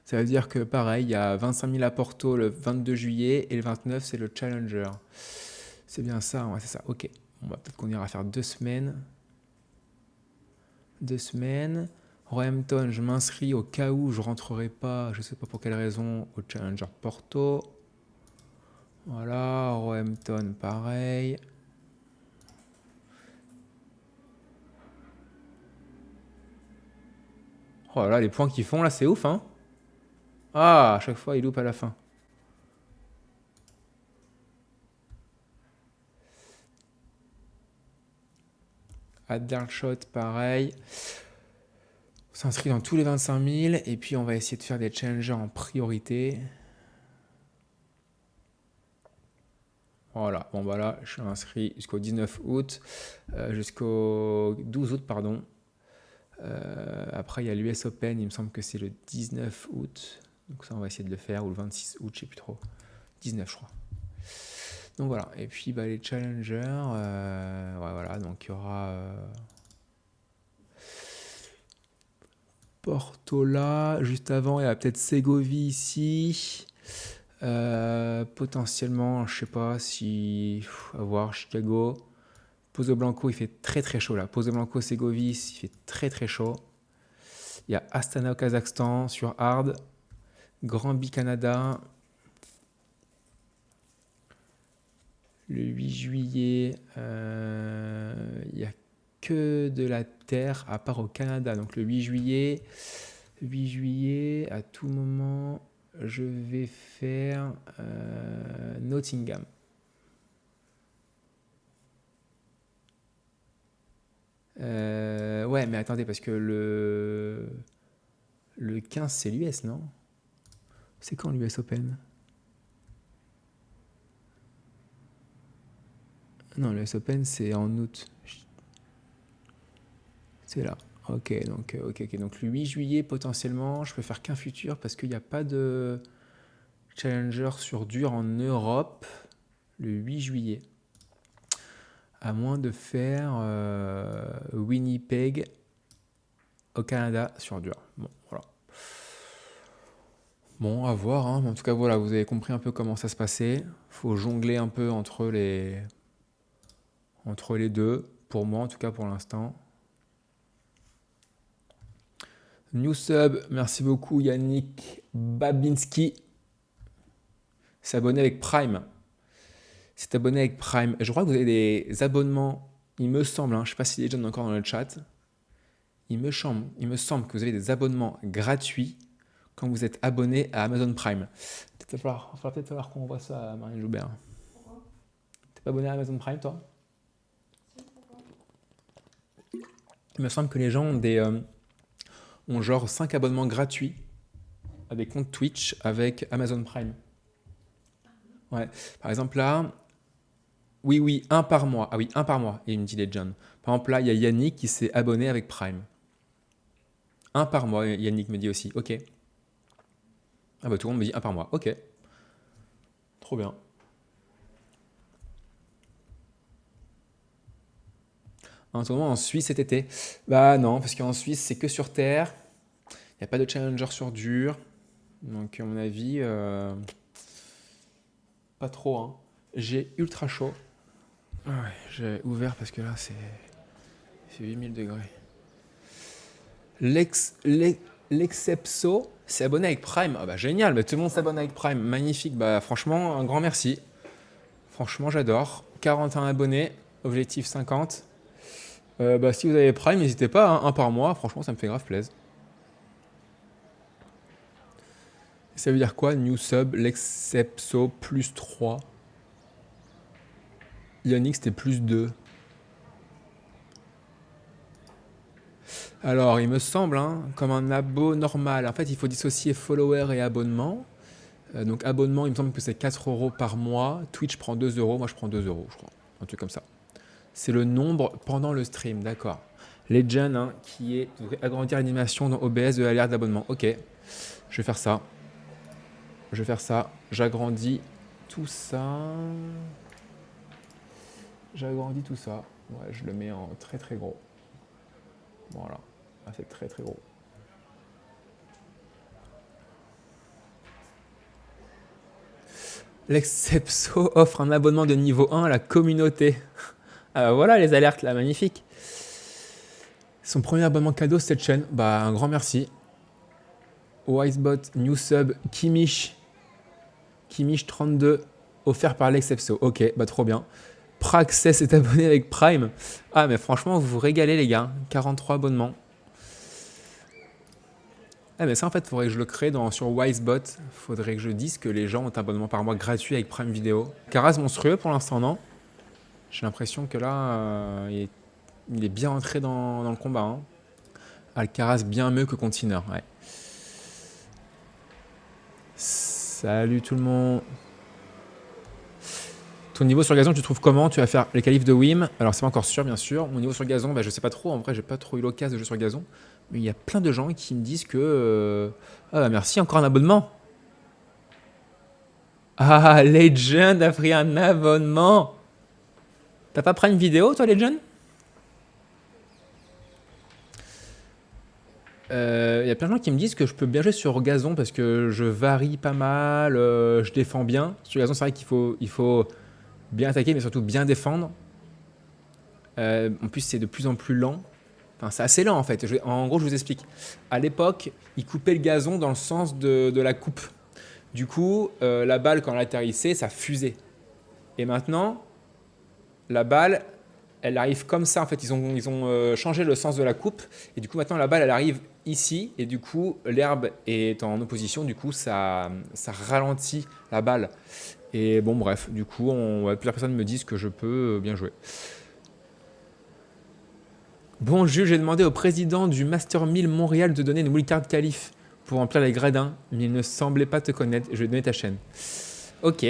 Speaker 1: Ça veut dire que pareil, il y a 25 000 à Porto le 22 juillet et le 29, c'est le Challenger. C'est bien ça, ouais, c'est ça. Ok. Bon, bah, peut-être qu'on ira faire 2 semaines. 2 semaines. Roehampton, je m'inscris au cas où je rentrerai pas, je sais pas pour quelle raison, au Challenger Porto. Voilà, Roehampton, pareil. Oh là, les points qu'ils font là, c'est ouf, hein. Ah, à chaque fois, ils loupent à la fin. Aldershot, pareil. On s'inscrit dans tous les 25 000 et puis on va essayer de faire des challengers en priorité. Voilà, bon bah là, je suis inscrit jusqu'au 19 août, jusqu'au 12 août, pardon. Après, il y a l'US Open, il me semble que c'est le 19 août. Donc ça, on va essayer de le faire, ou le 26 août, je sais plus trop. 19, je crois. Donc voilà. Et puis bah, les challengers, ouais, voilà. Donc il y aura Portola. Juste avant, il y a peut-être Segovie ici. Potentiellement, je sais pas si. À voir, Chicago. Pozo Blanco, il fait très très chaud là. Pozo Blanco, Segovie, il fait très très chaud. Il y a Astana au Kazakhstan sur hard. Granby Canada. Le 8 juillet, il n'y a que de la terre à part au Canada. Donc le 8 juillet, à tout moment, je vais faire Nottingham. Ouais, mais attendez, parce que le 15, c'est l'US, non? C'est quand l'US Open? Non, l'US Open, c'est en août. C'est là. Ok, donc, ok. Donc le 8 juillet, potentiellement, je peux faire qu'un futur parce qu'il n'y a pas de challenger sur dur en Europe le 8 juillet. À moins de faire Winnipeg au Canada sur dur. Bon, voilà. Bon, à voir. Hein. En tout cas, voilà, vous avez compris un peu comment ça se passait. Faut jongler un peu entre les deux. Pour moi, en tout cas, pour l'instant. New sub, merci beaucoup Yannick Babinski. S'abonner avec Prime. C'est abonné avec Prime. Je crois que vous avez des abonnements, il me semble, je ne sais pas si les gens sont encore dans le chat, il me semble que vous avez des abonnements gratuits quand vous êtes abonné à Amazon Prime. Il va peut-être falloir qu'on voit ça à Marine Joubert.
Speaker 2: Pourquoi?
Speaker 1: T'es pas abonné à Amazon Prime, toi?
Speaker 2: Si, pourquoi?
Speaker 1: Il me semble que les gens ont genre 5 abonnements gratuits à des comptes Twitch avec Amazon Prime. Ouais. Par exemple là, oui, un par mois. Ah oui, un par mois, il me dit les John. Par exemple là, il y a Yannick qui s'est abonné avec Prime. Un par mois, Yannick me dit aussi. Ok. Ah bah tout le monde me dit un par mois. Ok. Trop bien. En ce moment en Suisse cet été. Bah non, parce qu'en Suisse c'est que sur terre. Il n'y a pas de challenger sur dur. Donc à mon avis, pas trop. Hein. J'ai ultra chaud. Ah ouais, j'ai ouvert parce que là c'est 8000 degrés. L'Excepso s'est abonné avec Prime. Ah bah génial, mais tout le monde s'abonne avec Prime. Magnifique, bah franchement, un grand merci. Franchement, j'adore. 41 abonnés, objectif 50. Bah, si vous avez Prime, n'hésitez pas, hein, un par mois. Franchement, ça me fait grave plaisir. Ça veut dire quoi, New Sub, l'Excepso, plus 3. Yannick, c'était plus 2. Alors, il me semble, comme un abo normal. En fait, il faut dissocier follower et abonnement. Donc, abonnement, il me semble que c'est 4 € par mois. Twitch prend 2 €. Moi, je prends 2 €, je crois. Un truc comme ça. C'est le nombre pendant le stream, d'accord. Legend, qui est agrandir l'animation dans OBS de l'alerte d'abonnement. Ok, je vais faire ça. J'agrandis tout ça. Ouais, je le mets en très très gros. Voilà. Ah, c'est très très gros. L'Excepso offre un abonnement de niveau 1 à la communauté. Ah, voilà les alertes là, magnifique. Son premier abonnement cadeau cette chaîne. Bah un grand merci. Wisebot, New Sub, Kimish 32, offert par l'Excepso. Ok, bah trop bien. Praxess est abonné avec Prime. Ah mais franchement, vous vous régalez les gars. 43 abonnements. Ah mais ça en fait, il faudrait que je le crée sur Wisebot. Il faudrait que je dise que les gens ont un abonnement par mois gratuit avec Prime Vidéo. Caras monstrueux pour l'instant, non? J'ai l'impression que là, il est bien entré dans le combat. Hein. Alcaraz bien mieux que Contineur, ouais. Salut tout le monde. Ton niveau sur gazon, tu trouves comment? Tu vas faire les qualifs de Wim. Alors, c'est pas encore sûr, bien sûr. Mon niveau sur gazon, bah, je sais pas trop. En vrai, j'ai pas trop eu l'occasion de jouer sur gazon. Mais il y a plein de gens qui me disent que. Ah, bah, merci, encore un abonnement. Ah, Legend a pris un abonnement. T'as pas pris une vidéo, toi, Legend? Y a plein de gens qui me disent que je peux bien jouer sur gazon parce que je varie pas mal, je défends bien. Sur gazon, c'est vrai qu'il faut bien attaquer, mais surtout bien défendre. En plus, c'est de plus en plus lent. Enfin, c'est assez lent en fait. En gros, je vous explique. À l'époque, ils coupaient le gazon dans le sens de la coupe. Du coup, la balle, quand elle atterrissait, ça fusait. Et maintenant, la balle, elle arrive comme ça. En fait, ils ont changé le sens de la coupe. Et du coup, maintenant, la balle, elle arrive ici. Et du coup, l'herbe est en opposition. Du coup, ça ralentit la balle. Et bon, bref, du coup, plusieurs personnes me disent que je peux bien jouer. Bon, Jules, j'ai demandé au président du Master 1000 Montréal de donner une wildcard qualif pour remplir les gradins, mais il ne semblait pas te connaître. Je vais donner ta chaîne. Ok.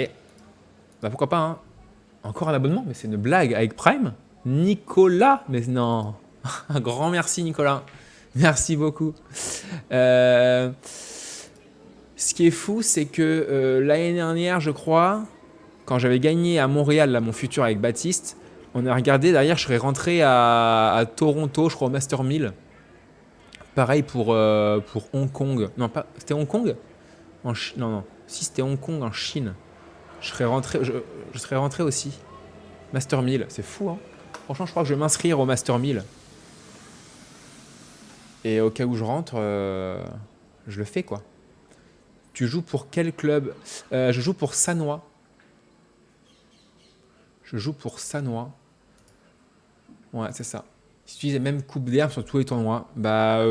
Speaker 1: Bah pourquoi pas, hein. Encore un abonnement, mais c'est une blague avec Prime. Nicolas, mais non. Un grand merci, Nicolas. Merci beaucoup. Ce qui est fou, c'est que l'année dernière, je crois, quand j'avais gagné à Montréal, là, mon futur avec Baptiste, on a regardé derrière, je serais rentré à Toronto, je crois, au Master 1000. Pareil pour Hong Kong. Non, pas. C'était Hong Kong Non, non. Si c'était Hong Kong en Chine, je serais rentré aussi. Master 1000, c'est fou, hein. Franchement, je crois que je vais m'inscrire au Master 1000. Et au cas où je rentre, je le fais, quoi. Tu joues pour quel club? Je joue pour Sannois. Je joue pour Sannois. Ouais, c'est ça. Si tu utilises les mêmes coupes d'herbe sur tous les tournois, bah,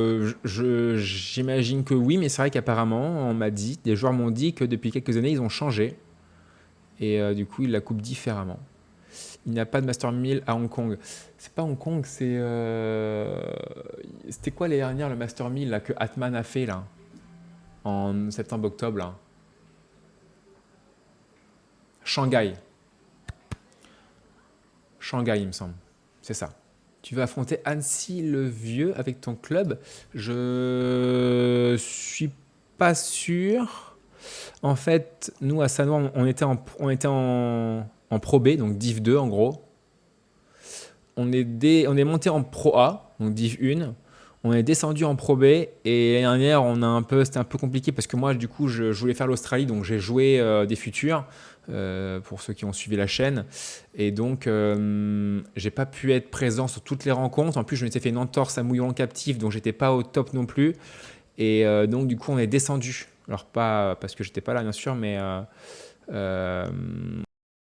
Speaker 1: j'imagine que oui, mais c'est vrai qu'apparemment, des joueurs m'ont dit que depuis quelques années, ils ont changé. Et du coup, ils la coupent différemment. Il n'y a pas de Master 1000 à Hong Kong. C'est pas Hong Kong, c'est. C'était quoi l'année dernière, le Master 1000 là, que Atman a fait là, en septembre-octobre là? Shanghai. Shanghai, il me semble. C'est ça. Tu vas affronter Annecy le Vieux avec ton club. Je suis pas sûr. En fait, nous à Sanois, on était en Pro B, donc Div 2 en gros. On est monté en Pro A, donc Div 1. On est descendu en Pro B et l'année dernière, c'était un peu compliqué parce que moi, du coup, je voulais faire l'Australie, donc j'ai joué des futurs pour ceux qui ont suivi la chaîne. Et donc, j'ai pas pu être présent sur toutes les rencontres. En plus, je m'étais fait une entorse à Mouillon captif, donc j'étais pas au top non plus. Et donc, du coup, on est descendu. Alors, pas parce que j'étais pas là, bien sûr, mais euh,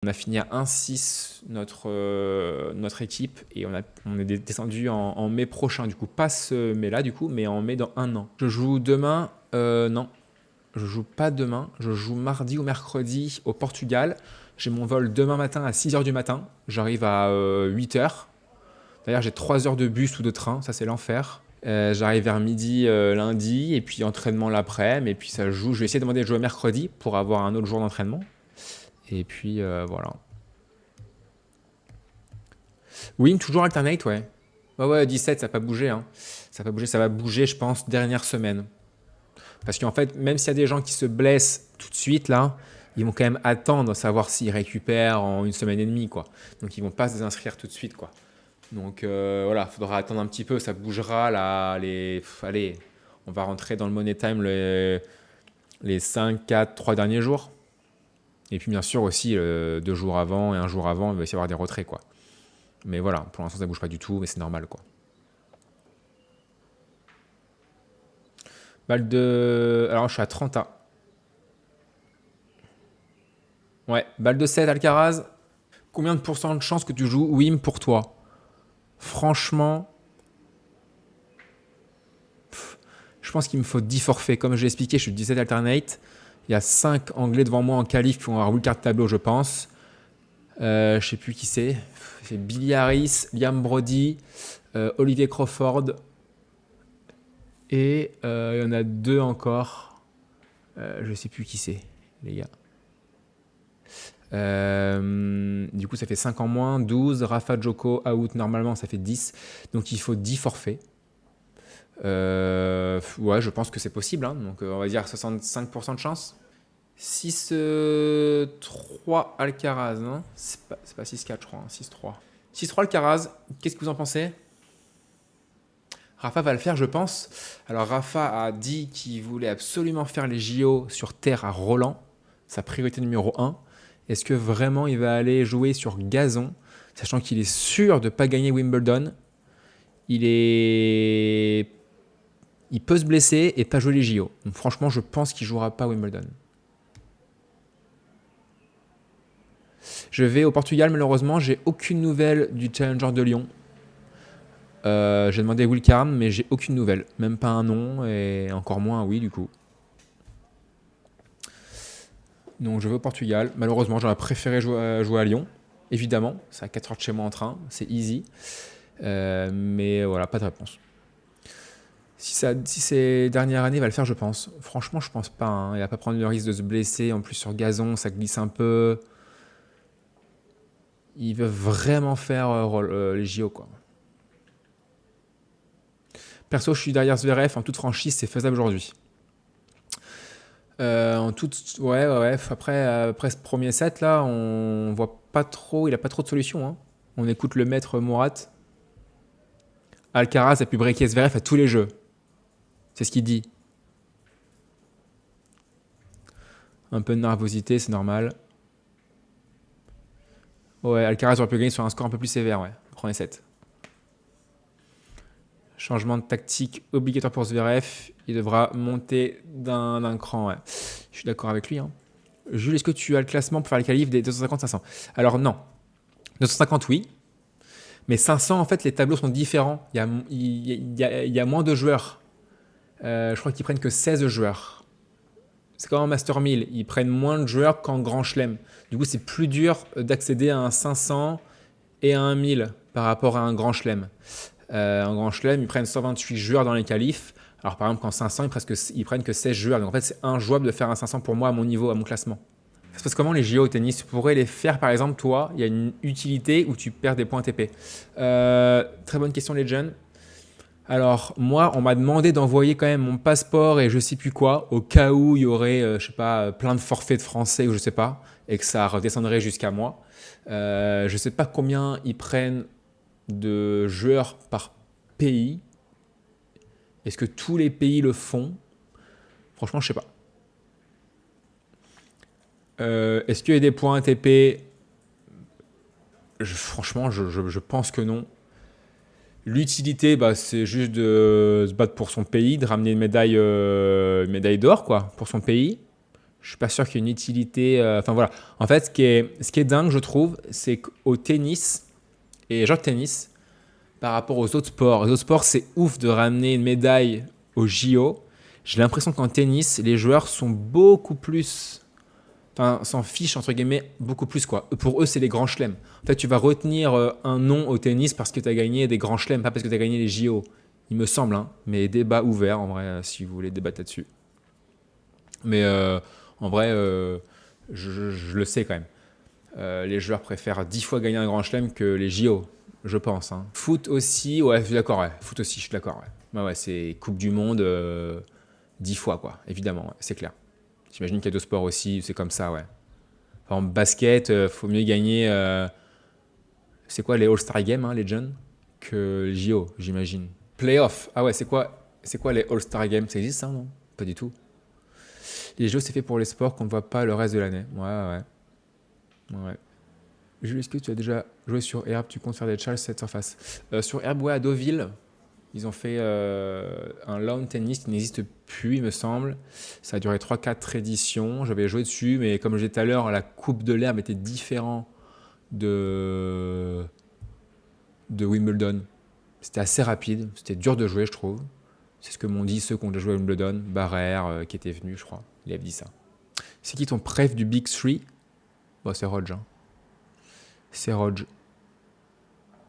Speaker 1: on a fini à 1-6 notre équipe et on est descendu en mai prochain. Du coup, pas ce mai-là, du coup, mais en mai dans un an. Je joue demain. Non, je joue pas demain. Je joue mardi ou mercredi au Portugal. J'ai mon vol demain matin à 6h du matin. J'arrive à 8h. D'ailleurs, j'ai 3 heures de bus ou de train. Ça, c'est l'enfer. J'arrive vers midi lundi et puis entraînement l'après-midi. Et puis ça joue. Je vais essayer de demander de jouer mercredi pour avoir un autre jour d'entraînement. Et puis voilà. Oui, toujours alternate, ouais. Ouais, ouais, 17, ça n'a pas bougé, hein. Ça n'a pas bougé, ça va bouger, je pense, dernière semaine. Parce qu'en fait, même s'il y a des gens qui se blessent tout de suite, là, ils vont quand même attendre, savoir s'ils récupèrent en une semaine et demie, quoi. Donc, ils vont pas se désinscrire tout de suite, quoi. Donc, voilà, il faudra attendre un petit peu, ça bougera, là, allez, on va rentrer dans le Money Time les 5, 4, 3 derniers jours. Et puis, bien sûr, aussi, 2 jours avant et un jour avant, il va y avoir des retraits, quoi. Mais voilà, pour l'instant, ça bouge pas du tout, mais c'est normal, quoi. Balle de... Alors, je suis à 30A. Ouais, balle de 7, Alcaraz. Combien de pourcents de chance que tu joues Wim pour toi? Franchement, je pense qu'il me faut 10 forfaits. Comme je l'ai expliqué, je suis 17 alternate. Il y a 5 Anglais devant moi en qualif qui ont un wildcard tableau, je pense. Je sais plus qui c'est. C'est Billy Harris, Liam Brody, Olivier Crawford. Et il y en a 2 encore. Je sais plus qui c'est, les gars. Du coup, ça fait 5 en moins, 12. Rafa Djoko out, normalement, ça fait 10. Donc, il faut 10 forfaits. Ouais, je pense que c'est possible, hein. Donc, on va dire 65% de chance. 6-3 Alcaraz, non? C'est pas 6-4, je crois, hein, 6-3. 6-3 Alcaraz, qu'est-ce que vous en pensez? Rafa va le faire, je pense. Alors, Rafa a dit qu'il voulait absolument faire les JO sur terre à Roland, sa priorité numéro 1. Est-ce que vraiment il va aller jouer sur gazon, sachant qu'il est sûr de ne pas gagner Wimbledon? Il peut se blesser et pas jouer les JO. Donc, franchement, je pense qu'il ne jouera pas Wimbledon. Je vais au Portugal, malheureusement, j'ai aucune nouvelle du Challenger de Lyon. J'ai demandé Will Carm, mais j'ai aucune nouvelle. Même pas un nom et encore moins un oui du coup. Donc je vais au Portugal. Malheureusement, j'aurais préféré jouer à Lyon. Évidemment, c'est à 4 heures de chez moi en train, c'est easy. Mais voilà, pas de réponse. Si ces dernières années, il va le faire, je pense. Franchement, je pense pas. Hein. Il va pas prendre le risque de se blesser. En plus, sur gazon, ça glisse un peu. Il veut vraiment faire les JO, quoi. Perso, je suis derrière Zverev. En toute franchise, c'est faisable aujourd'hui. Ouais. Après ce premier set, là, on voit pas trop. Il a pas trop de solutions. Hein. On écoute le maître Murat. Alcaraz a pu breaker Zverev à tous les jeux. C'est ce qu'il dit. Un peu de nervosité, c'est normal. Ouais, Alcaraz aurait pu gagner sur un score un peu plus sévère, ouais. Premier set. Changement de tactique obligatoire pour Zverev. Il devra monter d'un cran, ouais. Je suis d'accord avec lui. Hein. Jules, est-ce que tu as le classement pour faire les qualifs des 250-500? Alors non. 250, oui. Mais 500, en fait, les tableaux sont différents. Il y a moins de joueurs. Je crois qu'ils prennent que 16 joueurs. C'est comme un Master 1000. Ils prennent moins de joueurs qu'en Grand Chelem. Du coup, c'est plus dur d'accéder à un 500 et à un 1000 par rapport à un Grand Chelem. En Grand Chelem, ils prennent 128 joueurs dans les qualifs. Alors, par exemple, qu'en 500, ils prennent que 16 joueurs. Donc, en fait, c'est injouable de faire un 500 pour moi à mon niveau, à mon classement. Ça se passe comment les JO au tennis? Tu pourrais les faire, par exemple, toi, il y a une utilité où tu perds des points ATP. Très bonne question, les jeunes. Alors, moi, on m'a demandé d'envoyer quand même mon passeport et je sais plus quoi, au cas où il y aurait, je sais pas, plein de forfaits de français ou je sais pas, et que ça redescendrait jusqu'à moi. Je sais pas combien ils prennent de joueurs par pays. Est-ce que tous les pays le font? Franchement, je sais pas. Est-ce qu'il y a des points ATP? Franchement, je pense que non. L'utilité, c'est juste de se battre pour son pays, de ramener une médaille d'or quoi, pour son pays. Je suis pas sûr qu'il y ait une utilité. Enfin voilà. En fait, ce qui est dingue, je trouve, c'est qu'au tennis, et genre de tennis, par rapport aux autres sports, c'est ouf de ramener une médaille au JO. J'ai l'impression qu'en tennis, les joueurs sont beaucoup plus... Enfin, s'en fichent, entre guillemets, beaucoup plus, quoi. Pour eux, c'est les grands chelems. En fait, tu vas retenir un nom au tennis parce que tu as gagné des grands chelems, pas parce que tu as gagné les JO. Il me semble, hein. Mais débat ouvert, en vrai, si vous voulez débattre là-dessus. Mais en vrai, je le sais quand même. Les joueurs préfèrent 10 fois gagner un grand chelem que les JO, je pense. Hein. Foot aussi, ouais, je suis d'accord, ouais. Foot aussi, je suis d'accord, ouais. Ouais, c'est Coupe du Monde 10 fois, quoi. Évidemment, ouais, c'est clair. J'imagine qu'il y a d'autres sports aussi, c'est comme ça, ouais. Par exemple, basket, faut mieux gagner. C'est quoi les All-Star Games, hein, les jeunes, que les JO, j'imagine. Playoff. Ah ouais, c'est quoi les All-Star Games? Ça existe ça, non? Pas du tout. Les JO, c'est fait pour les sports qu'on ne voit pas le reste de l'année. Ouais. Jules, est-ce que tu as déjà joué sur herbe? Tu comptes faire des challenges cette surface? Sur herbe, ouais, à Deauville. Ils ont fait un lawn tennis qui n'existe plus, il me semble. Ça a duré 3-4 éditions. J'avais joué dessus, mais comme je disais tout à l'heure, la coupe de l'herbe était différente de Wimbledon. C'était assez rapide, c'était dur de jouer, je trouve. C'est ce que m'ont dit ceux qui ont déjà joué à Wimbledon. Barrère, qui était venu, je crois. Il avait dit ça. C'est qui ton préf du Big Three? Bon, c'est Roger. Hein. C'est Roger.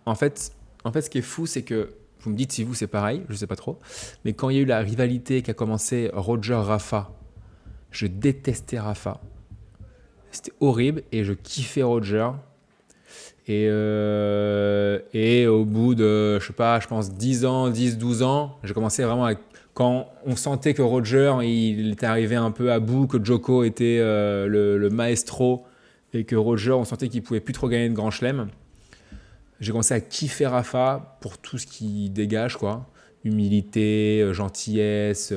Speaker 1: En fait, ce qui est fou, c'est que vous me dites si vous c'est pareil, je sais pas trop. Mais quand il y a eu la rivalité qui a commencé Roger-Rafa, je détestais Rafa. C'était horrible et je kiffais Roger. Et au bout de, je sais pas, je pense 10 ans, 10-12 ans, j'ai commencé vraiment à quand on sentait que Roger, il était arrivé un peu à bout, que Djoko était le maestro, et que Roger, on sentait qu'il pouvait plus trop gagner de Grand Chelem, j'ai commencé à kiffer Rafa pour tout ce qu'il dégage, quoi. Humilité, gentillesse,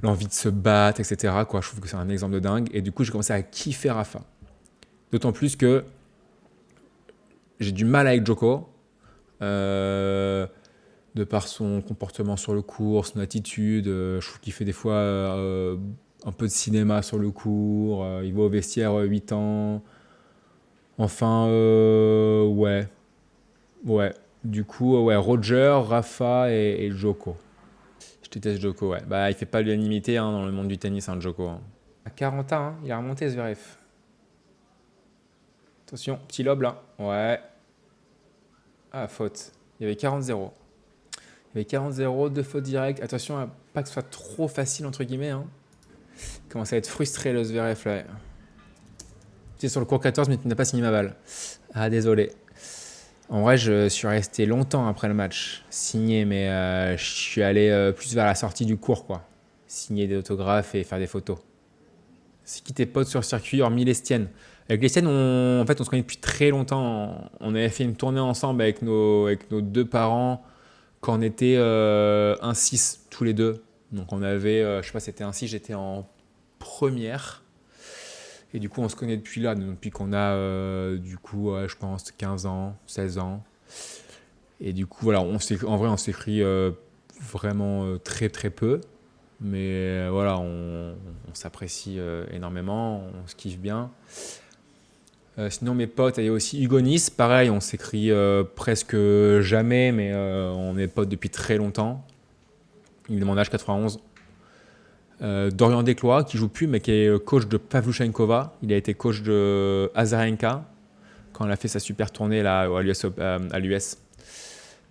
Speaker 1: l'envie de se battre, etc., quoi. Je trouve que c'est un exemple de dingue. Et du coup, j'ai commencé à kiffer Rafa. D'autant plus que j'ai du mal avec Djoko, de par son comportement sur le court, son attitude. Je trouve qu'il fait des fois un peu de cinéma sur le court. Il va au vestiaire 8 ans. Enfin, ouais. Ouais. Du coup, ouais, Roger, Rafa et Djoko. Je déteste Djoko, ouais. Bah, il fait pas l'unanimité hein, dans le monde du tennis, hein, Djoko. Hein. À 40 ans, hein, il a remonté Zverev. Attention, petit lob là. Ouais. Ah, faute. Il y avait 40-0. Il y avait 40-0, deux fautes directes. Attention à pas que ce soit trop facile, entre guillemets. Hein. Il commence à être frustré, le Zverev là. Tu es sur le court 14, mais tu n'as pas signé ma balle. Ah, désolé. En vrai, je suis resté longtemps après le match, signé, mais je suis allé plus vers la sortie du cours, quoi. Signer des autographes et faire des photos. C'est qui tes potes sur le circuit, hormis l'Estienne? Avec l'Estienne, en fait, on se connaît depuis très longtemps. On avait fait une tournée ensemble avec nos deux parents quand on était 1-6 tous les deux. Donc on avait, je sais pas, c'était 1-6, j'étais en première. Et du coup, on se connaît depuis là, depuis qu'on a, du coup, je pense, 15 ans, 16 ans. Et du coup, voilà, en vrai, on s'écrit vraiment très, très peu. Mais voilà, on s'apprécie énormément, on se kiffe bien. Sinon, mes potes, il y a aussi Hugo Nice. Pareil, on s'écrit presque jamais, mais on est potes depuis très longtemps. Il est de mon âge, 91. Dorian Desclois, qui joue plus, mais qui est coach de Pavlyuchenkova. Il a été coach de Azarenka quand elle a fait sa super tournée là, à l'US.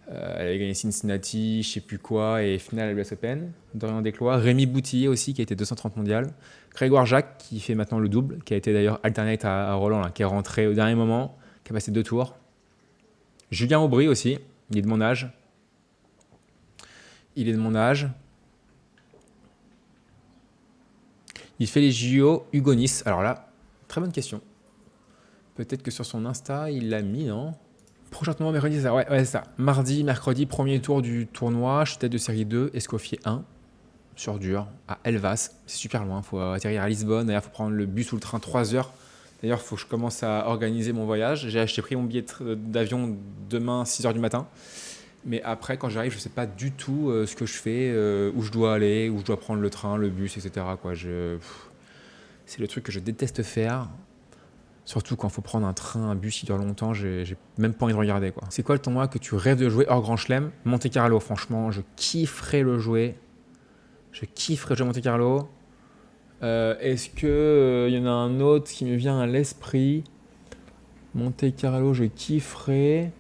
Speaker 1: Elle avait gagné Cincinnati, je sais plus quoi, et finale à l'US Open. Dorian Desclois. Rémi Boutillier aussi, qui a été 230 mondial. Grégoire Jacques, qui fait maintenant le double, qui a été d'ailleurs alternate à Roland, là, qui est rentré au dernier moment, qui a passé 2 tours. Julien Aubry aussi, il est de mon âge. Il fait les JO Hugo Nice. Alors là, très bonne question. Peut-être que sur son Insta, il l'a mis, non? Prochain tournoi mercredi, c'est ça. Ouais, c'est ça. Mardi, mercredi, premier tour du tournoi. Je suis tête de série 2, Escoffier 1, sur dur, à Elvas. C'est super loin, il faut atterrir à Lisbonne. D'ailleurs, il faut prendre le bus ou le train 3 heures. D'ailleurs, il faut que je commence à organiser mon voyage. J'ai pris mon billet d'avion demain, 6 heures du matin. Mais après, quand j'arrive, je ne sais pas du tout ce que je fais, où je dois aller, où je dois prendre le train, le bus, etc. Quoi. C'est le truc que je déteste faire. Surtout quand il faut prendre un train, un bus qui dure longtemps, j'ai même pas envie de regarder. Quoi. C'est quoi le tournoi que tu rêves de jouer hors Grand Chelem? Monte Carlo, franchement, je kifferais le jouer. Je kifferais jouer Monte Carlo. Est-ce que y en a un autre qui me vient à l'esprit? Monte Carlo, je kifferais.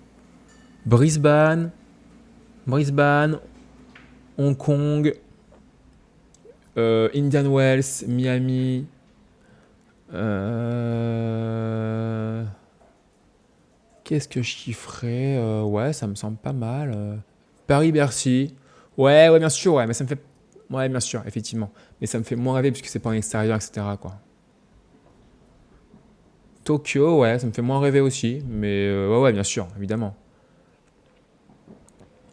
Speaker 1: Brisbane, Hong Kong, Indian Wells, Miami. Qu'est-ce que je kifferais? Ouais, ça me semble pas mal. Paris-Bercy. Ouais, bien sûr, ouais, mais ça me fait. Ouais, bien sûr, effectivement. Mais ça me fait moins rêver puisque c'est pas en extérieur, etc. Quoi. Tokyo, ouais, ça me fait moins rêver aussi. Mais ouais, bien sûr, évidemment.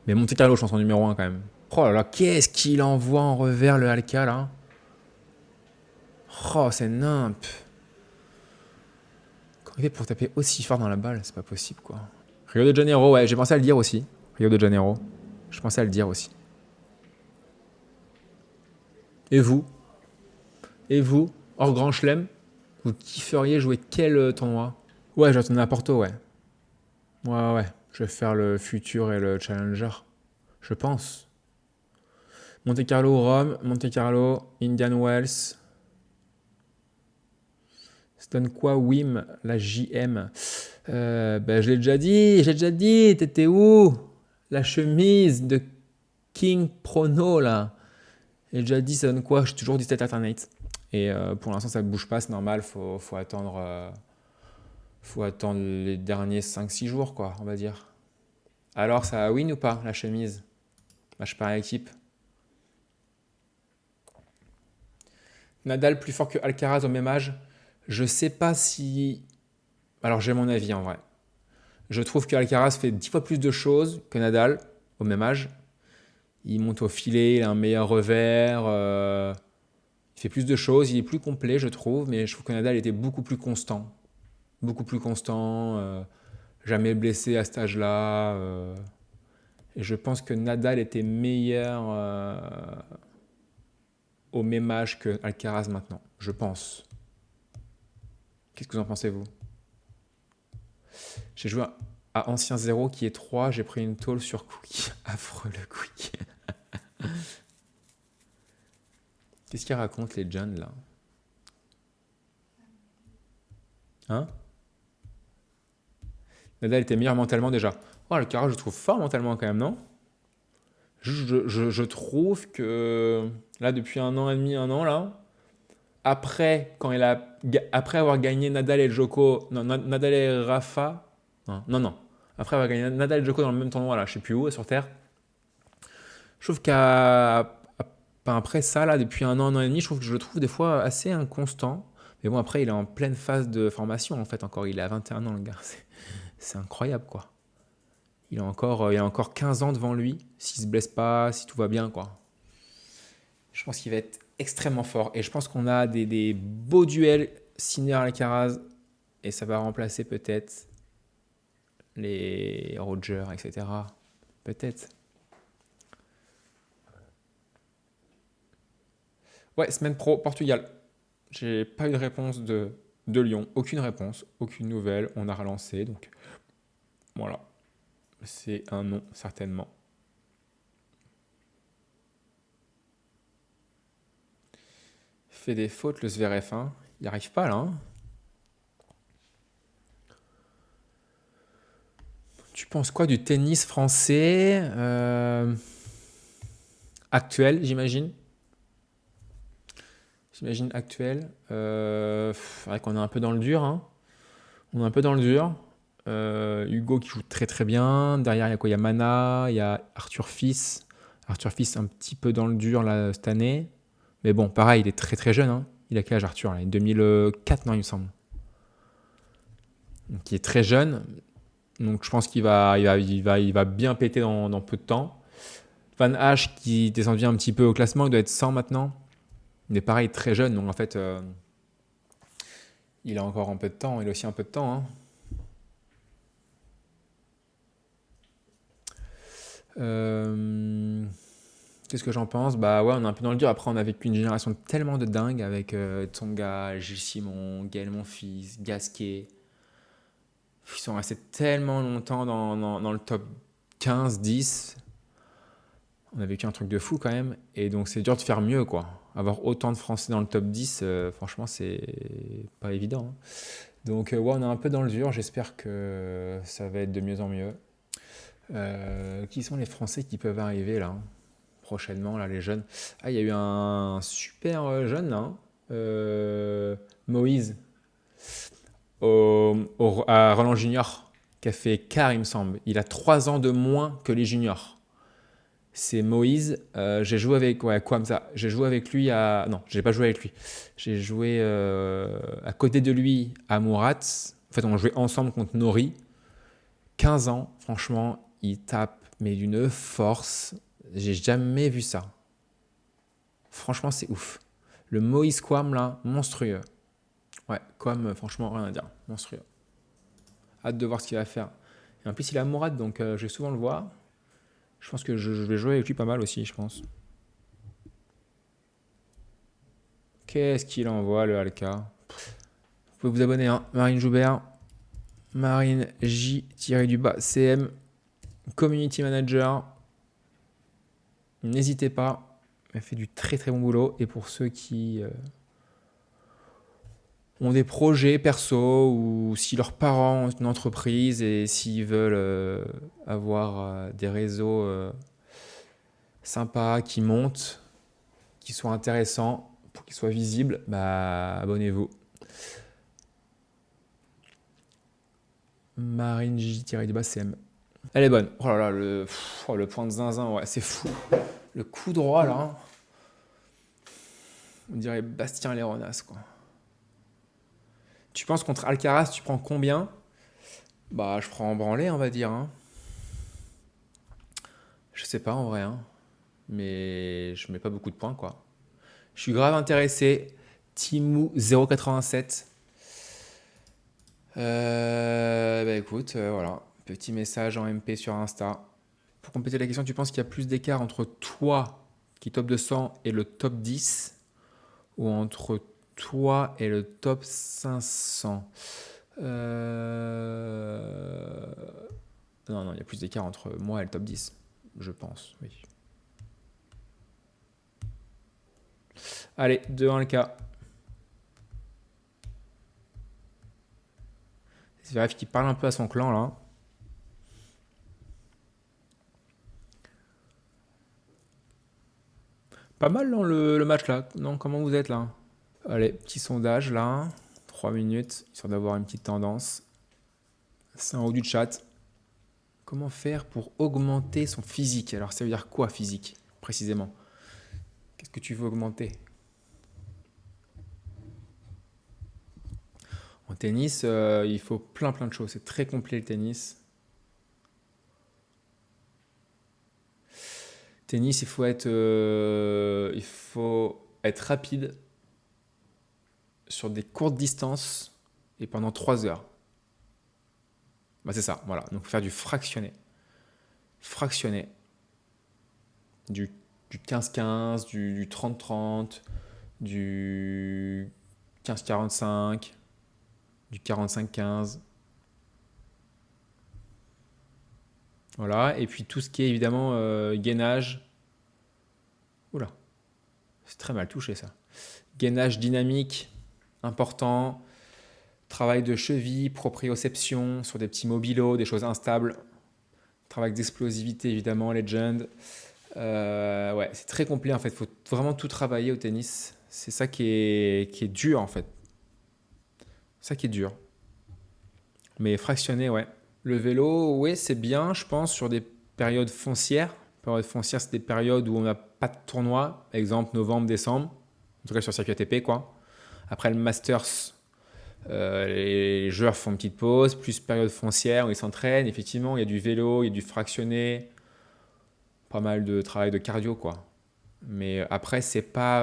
Speaker 1: Mais Monte Carlo, je pense en numéro 1 quand même. Oh là là, qu'est-ce qu'il envoie en revers le Alca là? Oh, c'est nimp. Comment il fait pour taper aussi fort dans la balle? C'est pas possible quoi. Rio de Janeiro, ouais, j'ai pensé à le dire aussi. Rio de Janeiro. Je pensais à le dire aussi. Et vous? Hors Grand Chelem, vous kifferiez jouer quel tournoi? Ouais, je vais retourner à Porto, ouais. Ouais. Je vais faire le Futur et le Challenger. Je pense. Monte Carlo, Rome, Monte Carlo, Indian Wells. Ça donne quoi, Wim, la JM? Je l'ai déjà dit, t'étais où? La chemise de King Prono, là. J'ai déjà dit, ça donne quoi? J'ai toujours dit cette alternate. Et pour l'instant, ça ne bouge pas, c'est normal, faut attendre les derniers 5-6 jours, quoi, on va dire. Alors, ça win ou pas, la chemise? Match par équipe. Nadal plus fort que Alcaraz au même âge. Je sais pas si. Alors j'ai mon avis en vrai. Je trouve que Alcaraz fait 10 fois plus de choses que Nadal au même âge. Il monte au filet, il a un meilleur revers, il fait plus de choses, il est plus complet, je trouve, mais je trouve que Nadal était beaucoup plus constant. Beaucoup plus constant, jamais blessé à cet âge-là. Et je pense que Nadal était meilleur au même âge que Alcaraz maintenant. Je pense. Qu'est-ce que vous en pensez, vous? J'ai joué à Ancien Zéro qui est 3, j'ai pris une tôle sur Quick. Affreux le Quick. Qu'est-ce qu'ils racontent les jeunes là? Hein? Nadal était meilleur mentalement déjà. Oh, Alcaraz, je le trouve fort mentalement quand même, non? Je trouve que là, depuis un an et demi, un an là, après avoir gagné Nadal et Djoko, non, Nadal et Rafa, non, après avoir gagné Nadal et Djoko dans le même tournoi là, je sais plus où, sur Terre, je trouve après ça là, depuis un an et demi, je trouve que je le trouve des fois assez inconstant. Mais bon, après, il est en pleine phase de formation en fait encore, il a 21 ans le gars, c'est incroyable quoi. Il a encore 15 ans devant lui, s'il se blesse pas, si tout va bien quoi. Je pense qu'il va être extrêmement fort. Et je pense qu'on a des beaux duels Sinner-Alcaraz. Et ça va remplacer peut-être les Roger, etc. Peut-être. Ouais, semaine pro, Portugal. J'ai pas eu de réponse de Lyon. Aucune réponse, aucune nouvelle. On a relancé. Donc voilà. C'est un non, certainement. Fait des fautes, le Zverev. Hein. Il n'y arrive pas là. Hein. Tu penses quoi du tennis français actuel, j'imagine? J'imagine actuel. C'est vrai qu'on est un peu dans le dur. Hein. On est un peu dans le dur. Hugo qui joue très très bien. Derrière, il y a quoi? Il y a Mana, il y a Arthur Fils. Arthur Fils un petit peu dans le dur là, cette année. Mais bon, pareil, il est très très jeune. Hein. Il a quel âge Arthur là? Il est 2004, non, il me semble. Donc il est très jeune. Donc je pense qu'il va bien péter dans peu de temps. Van H qui descend un petit peu au classement, il doit être 100 maintenant. Il est pareil, très jeune. Donc en fait, il a encore un peu de temps. Il a aussi un peu de temps. Hein. Qu'est-ce que j'en pense? Bah ouais, on est un peu dans le dur. Après, on a vécu une génération tellement de dingues avec Tsonga, Gilles Simon, Gaël Monfils, Gasquet. Ils sont restés tellement longtemps dans le top 15, 10. On a vécu un truc de fou quand même. Et donc, c'est dur de faire mieux, quoi. Avoir autant de Français dans le top 10, franchement, c'est pas évident. Hein. Donc, ouais, on est un peu dans le dur. J'espère que ça va être de mieux en mieux. Qui sont les Français qui peuvent arriver là? Prochainement, là, les jeunes. Ah, il y a eu un super jeune, là. Hein. Moïse, à Roland Junior, qui a fait quart, il me semble. Il a 3 ans de moins que les juniors. C'est Moïse. J'ai joué avec. Ouais, quoi comme ça? J'ai joué avec lui à. Non, j'ai pas joué avec lui. J'ai joué à côté de lui à Murat. En fait, on jouait ensemble contre Nori. 15 ans, franchement, il tape, mais d'une force. J'ai jamais vu ça. Franchement, c'est ouf. Le Moïse Kwam, là, monstrueux. Ouais, Kwam, franchement, rien à dire. Monstrueux. Hâte de voir ce qu'il va faire. Et en plus, il est à Mourad, donc je vais souvent le voir. Je pense que je vais jouer avec lui pas mal aussi, je pense. Qu'est-ce qu'il envoie, le Alka? Vous pouvez vous abonner, hein. Marine Joubert, Marine J-CM, Community Manager. N'hésitez pas. Elle fait du très très bon boulot. Et pour ceux qui ont des projets perso ou si leurs parents ont une entreprise et s'ils veulent avoir des réseaux sympas qui montent, qui soient intéressants, pour qu'ils soient visibles, bah abonnez-vous. Marine J-CM. Elle est bonne. Oh là là, le point de zinzin, ouais, c'est fou. Le coup droit là. On dirait Bastien Léronas, quoi. Tu penses contre Alcaraz, tu prends combien? Bah, je prends en branlée, on va dire, hein. Je sais pas en vrai, hein. Mais je mets pas beaucoup de points, quoi. Je suis grave intéressé. Timou 087. Bah écoute, voilà. Petit message en MP sur Insta. Pour compléter la question, tu penses qu'il y a plus d'écart entre toi qui est top 200 et le top 10 ou entre toi et le top 500? Non, non, il y a plus d'écart entre moi et le top 10, je pense, oui. Allez, 2-1 le cas. C'est Zverev qui parle un peu à son clan là. Pas mal dans le match là. Non, comment vous êtes là? Allez, petit sondage là. 3 minutes, histoire d'avoir une petite tendance. C'est en haut du chat. Comment faire pour augmenter son physique? Alors ça veut dire quoi physique précisément? Qu'est-ce que tu veux augmenter? En tennis, il faut plein de choses. C'est très complet le tennis. Tennis, il faut être rapide sur des courtes distances et pendant 3 heures. Bah, c'est ça, voilà. Donc, il faut faire du fractionné. Fractionné. Du, du 15-15, du 30-30, du 15-45, du 45-15. Voilà. Et puis, tout ce qui est évidemment gainage. Oula, c'est très mal touché ça. Gainage dynamique, important. Travail de cheville, proprioception sur des petits mobilos, des choses instables. Travail d'explosivité évidemment, legend. Ouais, c'est très complet en fait. Il faut vraiment tout travailler au tennis. C'est ça qui est dur en fait. Ça qui est dur. Mais fractionné, ouais. Le vélo, ouais, c'est bien, je pense, sur des périodes foncières. Périodes foncières, c'est des périodes où on n'a pas de tournoi. Exemple, novembre, décembre. En tout cas, sur circuit ATP, quoi. Après le Masters, les joueurs font une petite pause, plus période foncière où ils s'entraînent. Effectivement, il y a du vélo, il y a du fractionné, pas mal de travail de cardio, quoi. Mais après, c'est pas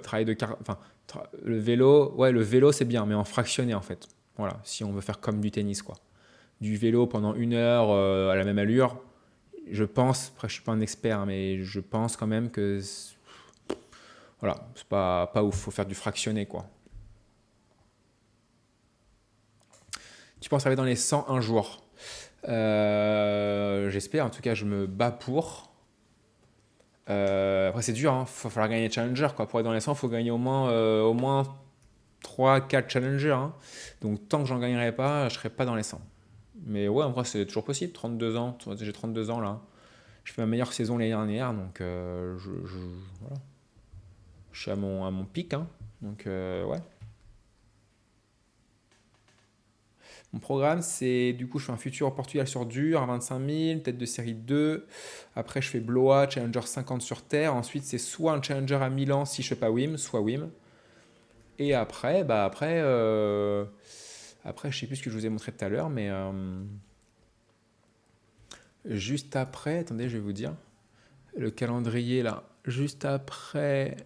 Speaker 1: travail de cardio. Enfin, le vélo, ouais, le vélo c'est bien, mais en fractionné en fait. Voilà, si on veut faire comme du tennis, quoi. Du vélo pendant 1 heure à la même allure, je pense, après je suis pas un expert, hein, mais je pense quand même que voilà, c'est pas ouf, faut faire du fractionné, quoi. Tu penses arriver dans les 100 un jour? J'espère, en tout cas, je me bats pour. Après, c'est dur, hein. Faut falloir gagner Challenger, quoi. Pour être dans les 100, il faut gagner au moins 3-4 Challengers, hein. Donc, tant que j'en gagnerai pas, je serai pas dans les 100. Mais ouais, en vrai, c'est toujours possible. 32 ans, j'ai 32 ans là. Je fais ma meilleure saison l'année dernière, donc voilà. Je suis à mon pic, hein. Donc, ouais. Mon programme, c'est du coup, je fais un futur au Portugal sur dur à 25 000, tête de série 2. Après, je fais Blois, Challenger 50 sur terre. Ensuite, c'est soit un Challenger à Milan si je fais pas Wim, soit Wim. Et après, après, je sais plus ce que je vous ai montré tout à l'heure, mais juste après, attendez, je vais vous dire le calendrier là. Juste après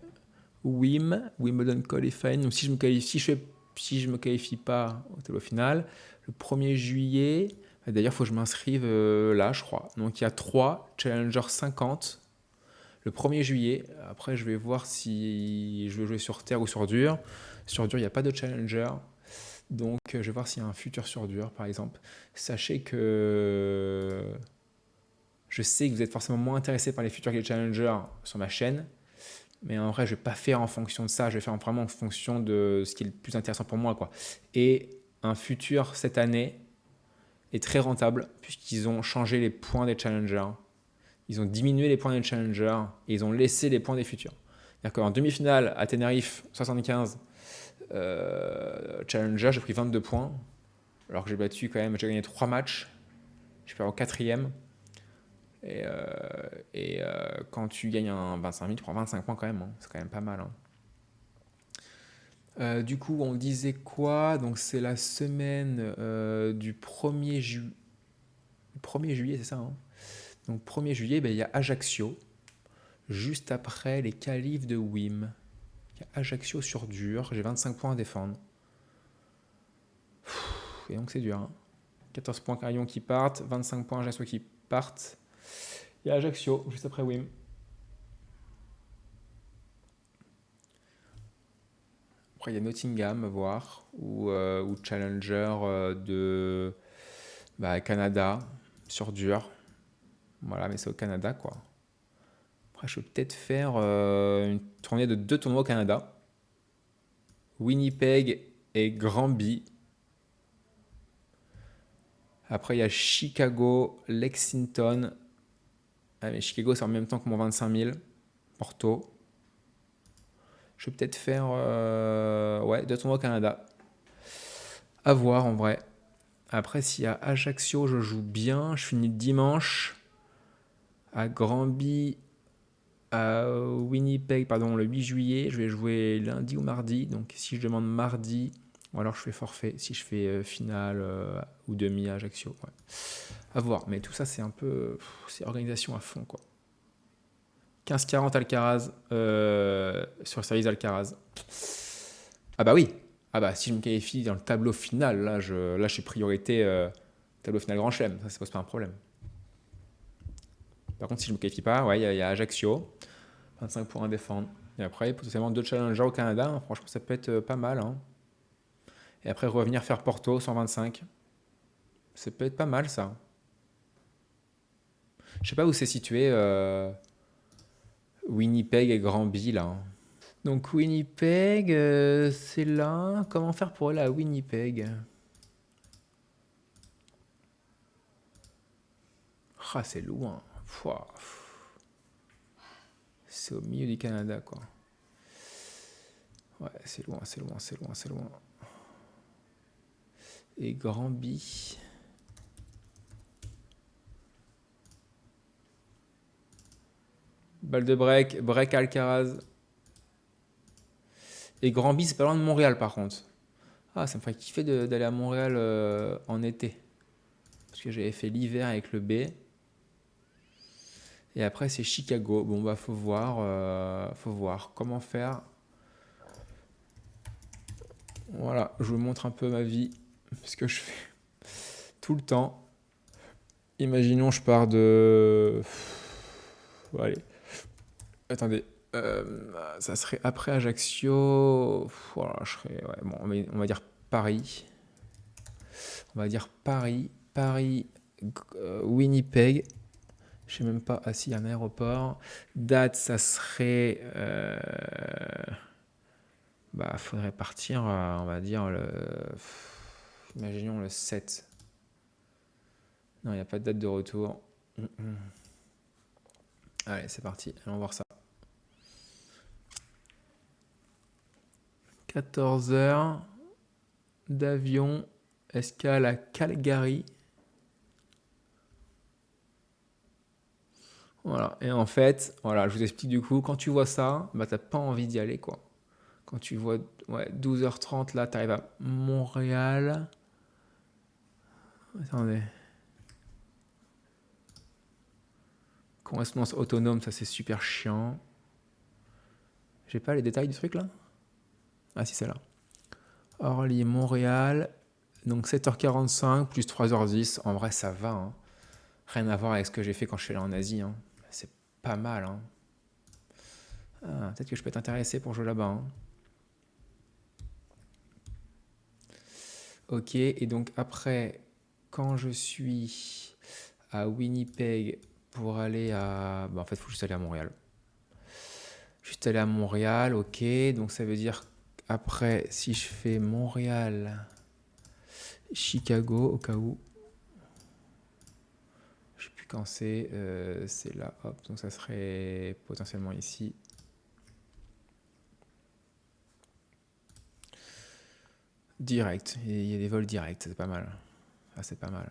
Speaker 1: Wim, Wimbledon Qualifying. Donc si je me qualifie, si je me qualifie pas au tableau final, le 1er juillet, d'ailleurs, il faut que je m'inscrive là, je crois. Donc, il y a 3 Challenger 50 le 1er juillet. Après, je vais voir si je veux jouer sur terre ou sur dur. Sur dur, il n'y a pas de Challenger. Donc, je vais voir s'il y a un futur sur dur, par exemple. Sachez que je sais que vous êtes forcément moins intéressé par les futurs que les Challengers sur ma chaîne. Mais en vrai, je ne vais pas faire en fonction de ça. Je vais faire vraiment en fonction de ce qui est le plus intéressant pour moi, quoi. Et un futur cette année est très rentable puisqu'ils ont changé les points des challengers. Ils ont diminué les points des challengers et ils ont laissé les points des futurs. C'est-à-dire qu'en demi-finale à Tenerife 75 challenger, j'ai pris 22 points. Alors que j'ai battu quand même, j'ai gagné 3 matchs. Je suis au 4e. Et quand tu gagnes un 25 000, tu prends 25 points quand même, hein. C'est quand même pas mal, hein. Du coup, on disait quoi? Donc, c'est la semaine du 1er juillet, c'est ça, hein? Donc, 1er juillet, ben, il y a Ajaccio, juste après les qualifs de Wim. Il y a Ajaccio sur dur, j'ai 25 points à défendre. Et donc, c'est dur, hein. 14 points Carillon qui partent, 25 points Ajaccio qui partent. Il y a Ajaccio, juste après Wim. Après, il y a Nottingham à voir, ou Challenger de Canada, sur dur. Voilà, mais c'est au Canada, quoi. Après, je peux peut-être faire une tournée de 2 tournois au Canada. Winnipeg et Granby. Après, il y a Chicago, Lexington. Ah, mais Chicago, c'est en même temps que mon 25 000. Porto. Je vais peut-être faire 2 tournois au Canada. À voir en vrai. Après, s'il y a Ajaccio, je joue bien. Je finis le dimanche. À Granby, à Winnipeg, pardon, le 8 juillet. Je vais jouer lundi ou mardi. Donc, si je demande mardi, ou alors je fais forfait. Si je fais finale ou demi à Ajaccio. Ouais. À voir. Mais tout ça, c'est un peu. C'est organisation à fond, quoi. 15-40 Alcaraz sur le service Alcaraz. Ah bah oui. Ah bah si je me qualifie dans le tableau final, là je suis priorité tableau final Grand Chelem. Ça pose pas un problème. Par contre, si je me qualifie pas, ouais, il y a Ajaccio, 25 points à défendre. Et après, potentiellement 2 challengers au Canada. Hein. Franchement, ça peut être pas mal. Hein. Et après, revenir faire Porto, 125. Ça peut être pas mal, ça. Je sais pas où c'est situé, Winnipeg et Granby, là. Donc Winnipeg, c'est là. Comment faire pour aller à Winnipeg? Ah, c'est loin. Pouah. C'est au milieu du Canada, quoi. Ouais, c'est loin, c'est loin, c'est loin, c'est loin. Et Granby. Balle de break, break Alcaraz. Et Granby, c'est pas loin de Montréal, par contre. Ah, ça me ferait kiffer d'aller à Montréal en été. Parce que j'avais fait l'hiver avec le B. Et après, c'est Chicago. Bon, bah, faut voir. Faut voir comment faire. Voilà, je vous montre un peu ma vie. Ce que je fais tout le temps. Imaginons, je pars de. Allez. Attendez. Ça serait après Ajaccio. Voilà, je serais. Ouais, bon, on va dire Paris. On va dire Paris. Paris, Winnipeg. Je sais même pas. Ah, si, il y a un aéroport. Date, ça serait. Faudrait partir, on va dire, imaginons le 7. Non, il n'y a pas de date de retour. Allez, c'est parti. Allons voir ça. 14 heures d'avion, escale à Calgary. Voilà. Et en fait, voilà, je vous explique du coup, quand tu vois ça, t'as pas envie d'y aller, quoi. Quand tu vois 12h30, là, tu arrives à Montréal. Attendez. Correspondance autonome, ça c'est super chiant. J'ai pas les détails du truc là? Ah si, c'est là. Orly, Montréal. Donc 7h45 plus 3h10. En vrai, ça va. Hein. Rien à voir avec ce que j'ai fait quand je suis allé en Asie. Hein. C'est pas mal. Hein. Ah, peut-être que je peux être intéressé pour jouer là-bas. Hein. Ok, et donc après, quand je suis à Winnipeg pour aller à... en fait, il faut juste aller à Montréal. Juste aller à Montréal, ok. Donc ça veut dire après, si je fais Montréal, Chicago, au cas où. Je sais plus quand c'est là, hop. Donc ça serait potentiellement ici. Direct. Il y a des vols directs, c'est pas mal. Ah, c'est pas mal.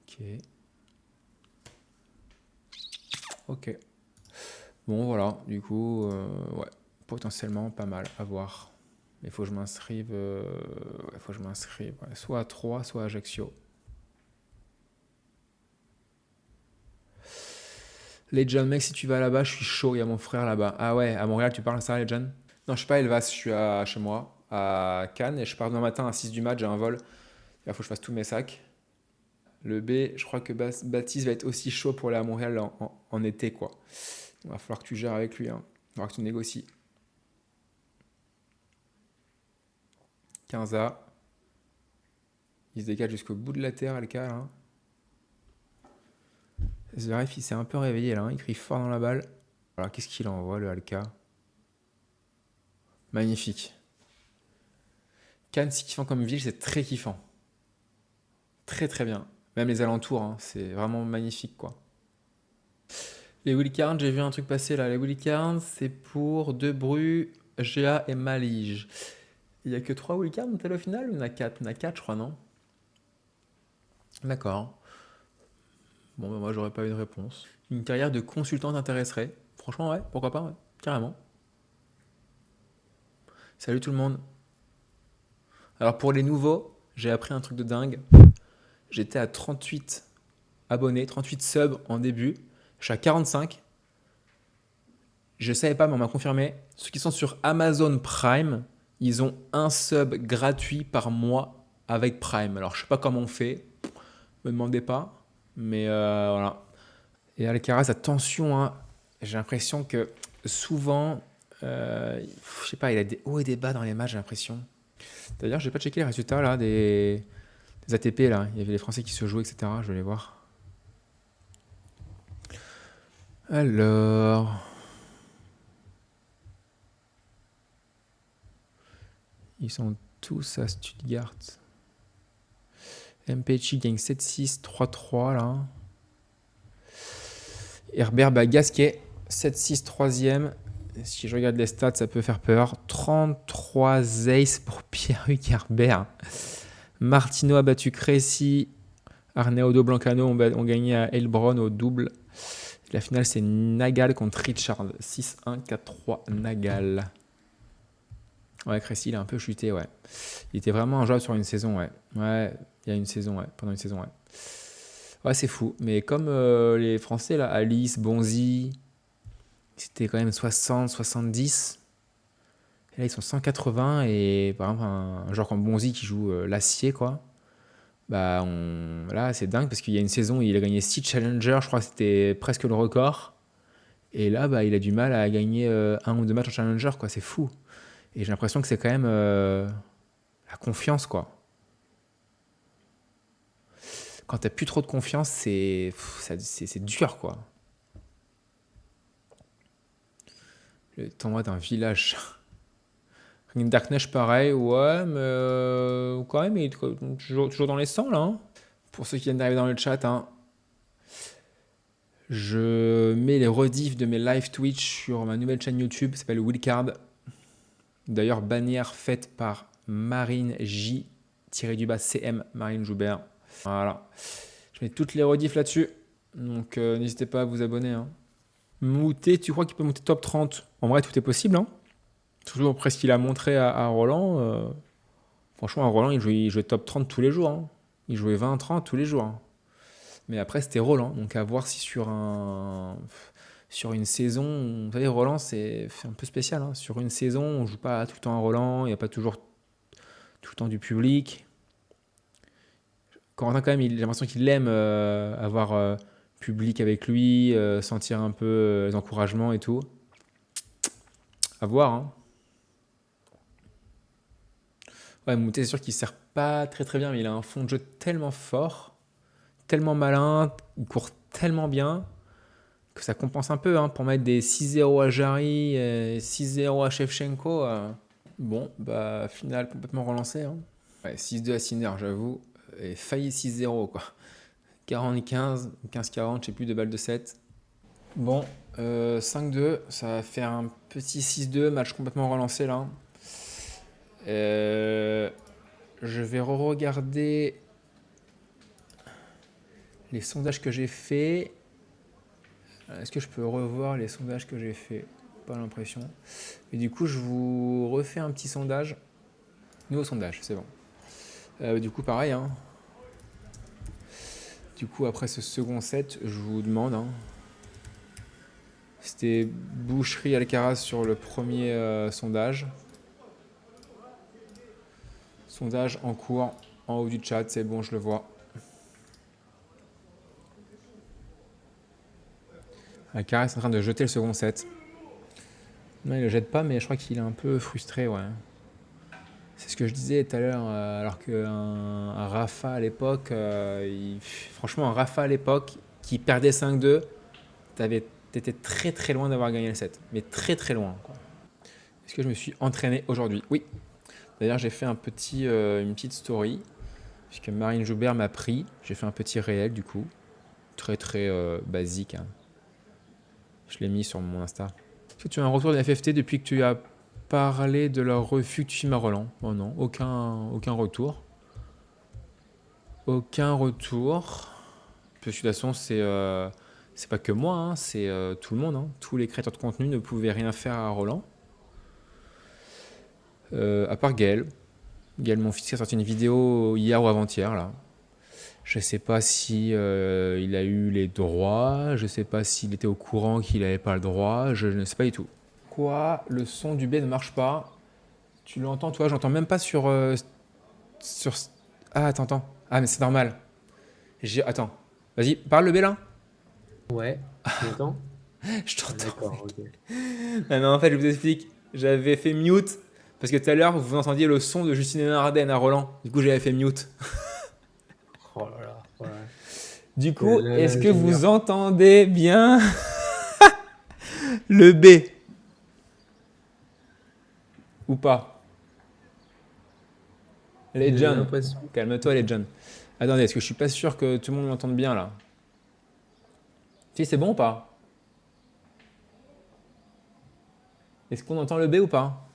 Speaker 1: Ok. Ok. Bon, voilà. Du coup, ouais. potentiellement pas mal à voir. Il faut que je m'inscrive, ouais, soit à Troyes, soit à Ajaccio. Legend, mec, si tu vas là-bas, je suis chaud. Il y a mon frère là-bas. Ah ouais, à Montréal, tu parles ça, Legend? Non, je suis pas à Elvas, je suis chez moi, à Cannes, et je pars demain matin à 6 du mat, j'ai un vol. Il faut que je fasse tous mes sacs. Le B, je crois que Baptiste va être aussi chaud pour aller à Montréal en été, quoi. Il va falloir que tu gères avec lui, hein. Il va falloir que tu négocies. 15A. Il se dégage jusqu'au bout de la terre, Alka, là. Zverev, il s'est un peu réveillé, là, hein. Il crie fort dans la balle. Alors, qu'est-ce qu'il envoie, le Alka? Magnifique. Cannes, c'est kiffant comme ville, c'est très kiffant. Très très bien. Même les alentours, hein, c'est vraiment magnifique, quoi. Les wildcards, j'ai vu un truc passer là. Les wildcards, c'est pour Debru, Géa et Malige. Il n'y a que 3 wildcards au final ou il y en a 4? Il y en a 4, je crois, non? D'accord. Bon, bah, moi, j'aurais pas eu de réponse. Une carrière de consultant t'intéresserait? Franchement, ouais, pourquoi pas, ouais, carrément. Salut tout le monde. Alors, pour les nouveaux, j'ai appris un truc de dingue. J'étais à 38 abonnés, 38 subs en début. Je suis à 45. Je savais pas, mais on m'a confirmé. Ceux qui sont sur Amazon Prime, ils ont un sub gratuit par mois avec Prime. Alors, je sais pas comment on fait. Me demandez pas. Mais voilà. Et Alcaraz, attention, hein. J'ai l'impression que souvent, je sais pas, il a des hauts et des bas dans les matchs, j'ai l'impression. D'ailleurs, j'ai pas checké les résultats là, des ATP. Là. Il y avait les Français qui se jouaient, etc. Je vais les voir. Alors. Ils sont tous à Stuttgart. MPC gagne 7-6, 3-3 là. Herbert Gasquet, 7-6, 3ème. Si je regarde les stats, ça peut faire peur. 33 aces pour Pierre-Hugues Herbert. Martino a battu Crécy. Arnaud Blancano ont gagné à Heilbronn au double. La finale, c'est Nagal contre Richard. 6-1, 4-3, Nagal. Ouais, Crécy, il a un peu chuté, ouais. Il était vraiment un joueur sur une saison, ouais. Ouais, il y a une saison, ouais. Pendant une saison, ouais. Ouais, c'est fou. Mais comme les Français, là, Alice, Bonzi, c'était quand même 60, 70. Et là, ils sont 180. Et par exemple, un joueur comme Bonzi qui joue l'acier, quoi. Bah, là, c'est dingue parce qu'il y a une saison où il a gagné 6 challengers. Je crois que c'était presque le record. Et là, bah, il a du mal à gagner un ou deux matchs en challenger, quoi. C'est fou. Et j'ai l'impression que c'est quand même la confiance, quoi. Quand t'as plus trop de confiance, c'est dur, quoi. Le tournoi d'un village. Une Darkness, pareil, ouais, mais quand même, il est toujours dans les 100, là. Hein. Pour ceux qui viennent d'arriver dans le chat, hein, je mets les rediffs de mes live Twitch sur ma nouvelle chaîne YouTube, ça s'appelle Wildcard. D'ailleurs, bannière faite par Marine J-CM, Marine Joubert. Voilà. Je mets toutes les rediffs là-dessus. Donc, n'hésitez pas à vous abonner. Hein. Moutet, tu crois qu'il peut monter top 30? En vrai, tout est possible. Hein. Surtout après ce qu'il a montré à Roland. Franchement, à Roland, il jouait top 30 tous les jours. Hein. Il jouait 20-30 tous les jours. Hein. Mais après, c'était Roland. Donc, à voir si sur une saison, vous savez, Roland, c'est un peu spécial. Hein. Sur une saison, on ne joue pas tout le temps à Roland. Il n'y a pas toujours tout le temps du public. Corentin, quand même, j'ai l'impression qu'il aime avoir public avec lui, sentir un peu les encouragements et tout. À voir. Hein. Ouais, Moutet, c'est sûr qu'il ne sert pas très très bien, mais il a un fond de jeu tellement fort, tellement malin, il court tellement bien que ça compense un peu. Hein, pour mettre des 6-0 à Jarry, 6-0 à Shevchenko. Bon, bah, finale complètement relancée. Hein. Ouais, 6-2 à Sinner, j'avoue. Et failli 6-0, quoi. 40-15, 15-40, je sais plus, de balles de 7. Bon, 5-2, ça va faire un petit 6-2, match complètement relancé là. Je vais re-regarder les sondages que j'ai faits. Est-ce que je peux revoir les sondages que j'ai faits? pas l'impression. Et du coup, je vous refais un petit sondage. Nouveau sondage, c'est bon. Du coup, pareil. Hein. Du coup, après ce second set, je vous demande. Hein, c'était Boucherie Alcaraz sur le premier sondage. Sondage en cours, en haut du chat, c'est bon, je le vois. Alcaraz est en train de jeter le second set. Non, il le jette pas, mais je crois qu'il est un peu frustré, ouais. C'est ce que je disais tout à l'heure, alors qu'un Rafa à l'époque, franchement, un Rafa à l'époque qui perdait 5-2, t'étais très très loin d'avoir gagné le set. Mais très très loin, quoi. Est-ce que je me suis entraîné aujourd'hui? Oui. D'ailleurs, j'ai fait une petite story, puisque Marine Joubert m'a pris. J'ai fait un petit réel, du coup. Très très basique. Hein. Je l'ai mis sur mon Insta. Est-ce que tu as un retour des FFT depuis que tu as parlé de leur refus que tu filmes à Roland? Oh non, aucun retour. Aucun retour. Parce que de toute façon, c'est pas que moi, hein, c'est tout le monde. Hein. Tous les créateurs de contenu ne pouvaient rien faire à Roland. À part Gaël. Gaël, mon fils, qui a sorti une vidéo hier ou avant-hier, là. Je sais pas si il a eu les droits, je sais pas s'il était au courant qu'il n'avait pas le droit, je ne sais pas du tout. Quoi? Le son du B ne marche pas? Tu l'entends toi? J'entends même pas sur... Ah, t'entends. Ah, mais c'est normal. Attends. Vas-y, parle le B là.
Speaker 3: Ouais, tu m'entends?
Speaker 1: Je t'entends.
Speaker 3: D'accord, ok.
Speaker 1: Non, mais en fait, je vous explique. J'avais fait mute parce que tout à l'heure, vous entendiez le son de Justine Nardenne à Roland. Du coup, j'avais fait mute.
Speaker 3: Oh là là, ouais.
Speaker 1: Du coup, est-ce que
Speaker 3: J'aime
Speaker 1: vous
Speaker 3: bien.
Speaker 1: entendez bien le B ou pas? Les
Speaker 3: J'ai
Speaker 1: John,
Speaker 3: l'impression.
Speaker 1: calme-toi les John. Attendez, est-ce que je suis pas sûr que tout le monde m'entende bien là? Si, c'est bon ou pas? Est-ce qu'on entend le B ou pas?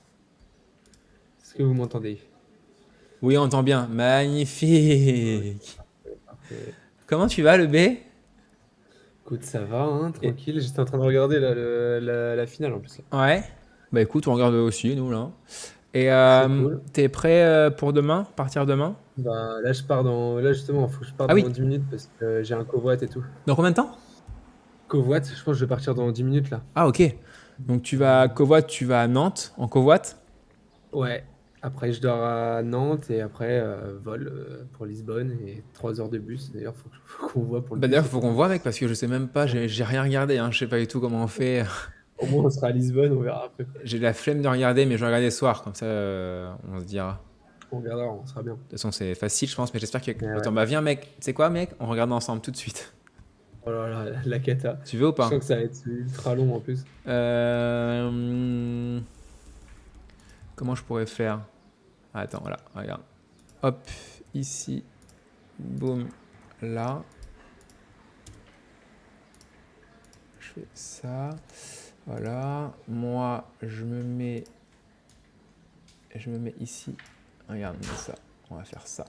Speaker 3: Est-ce que vous m'entendez?
Speaker 1: Oui, on entend bien. Magnifique.
Speaker 3: Parfait.
Speaker 1: Comment tu vas le B?
Speaker 3: Écoute, ça va, hein,
Speaker 1: Et-
Speaker 3: tranquille. J'étais en train de regarder là, la finale en plus. Là.
Speaker 1: Ouais. Bah écoute, on regarde aussi nous là. Et
Speaker 3: Trop cool.
Speaker 1: t'es prêt pour demain? Partir demain?
Speaker 3: Bah, là, je pars dans. Là, justement, il faut que je parte
Speaker 1: Ah oui.
Speaker 3: dans 10 minutes parce que j'ai un covoit et tout.
Speaker 1: Dans combien de temps?
Speaker 3: Covoit, je pense que je vais partir dans 10 minutes là.
Speaker 1: Ah ok. Donc tu vas à Covoit, tu vas à Nantes en Covoit.
Speaker 3: Ouais. Après, je dors à Nantes et après, vol pour Lisbonne et 3 heures de bus. D'ailleurs, faut qu'on voit pour le
Speaker 1: Bah
Speaker 3: bus
Speaker 1: d'ailleurs,
Speaker 3: et
Speaker 1: faut
Speaker 3: tout.
Speaker 1: qu'on voit mec parce que je sais même pas, j'ai rien regardé, hein, je sais pas du tout comment on fait.
Speaker 3: Au moins, on sera à Lisbonne, on verra après.
Speaker 1: J'ai la flemme de regarder, mais je vais regarder ce soir, comme ça on se dira.
Speaker 3: On regardera, on sera bien.
Speaker 1: De toute façon, c'est facile, je pense, mais j'espère que.
Speaker 3: Mais ouais.
Speaker 1: Attends, bah viens mec, tu sais quoi mec? On regarde ensemble tout de suite.
Speaker 3: Oh là là, la cata.
Speaker 1: Tu veux ou
Speaker 3: Je sens
Speaker 1: pas?
Speaker 3: que ça va être ultra long en plus.
Speaker 1: Euh, Comment je pourrais faire? Ah, attends, voilà, regarde. Hop, ici, boum, là. Je fais ça. Voilà. Moi, je me mets ici. Regarde, on met ça. On va faire ça.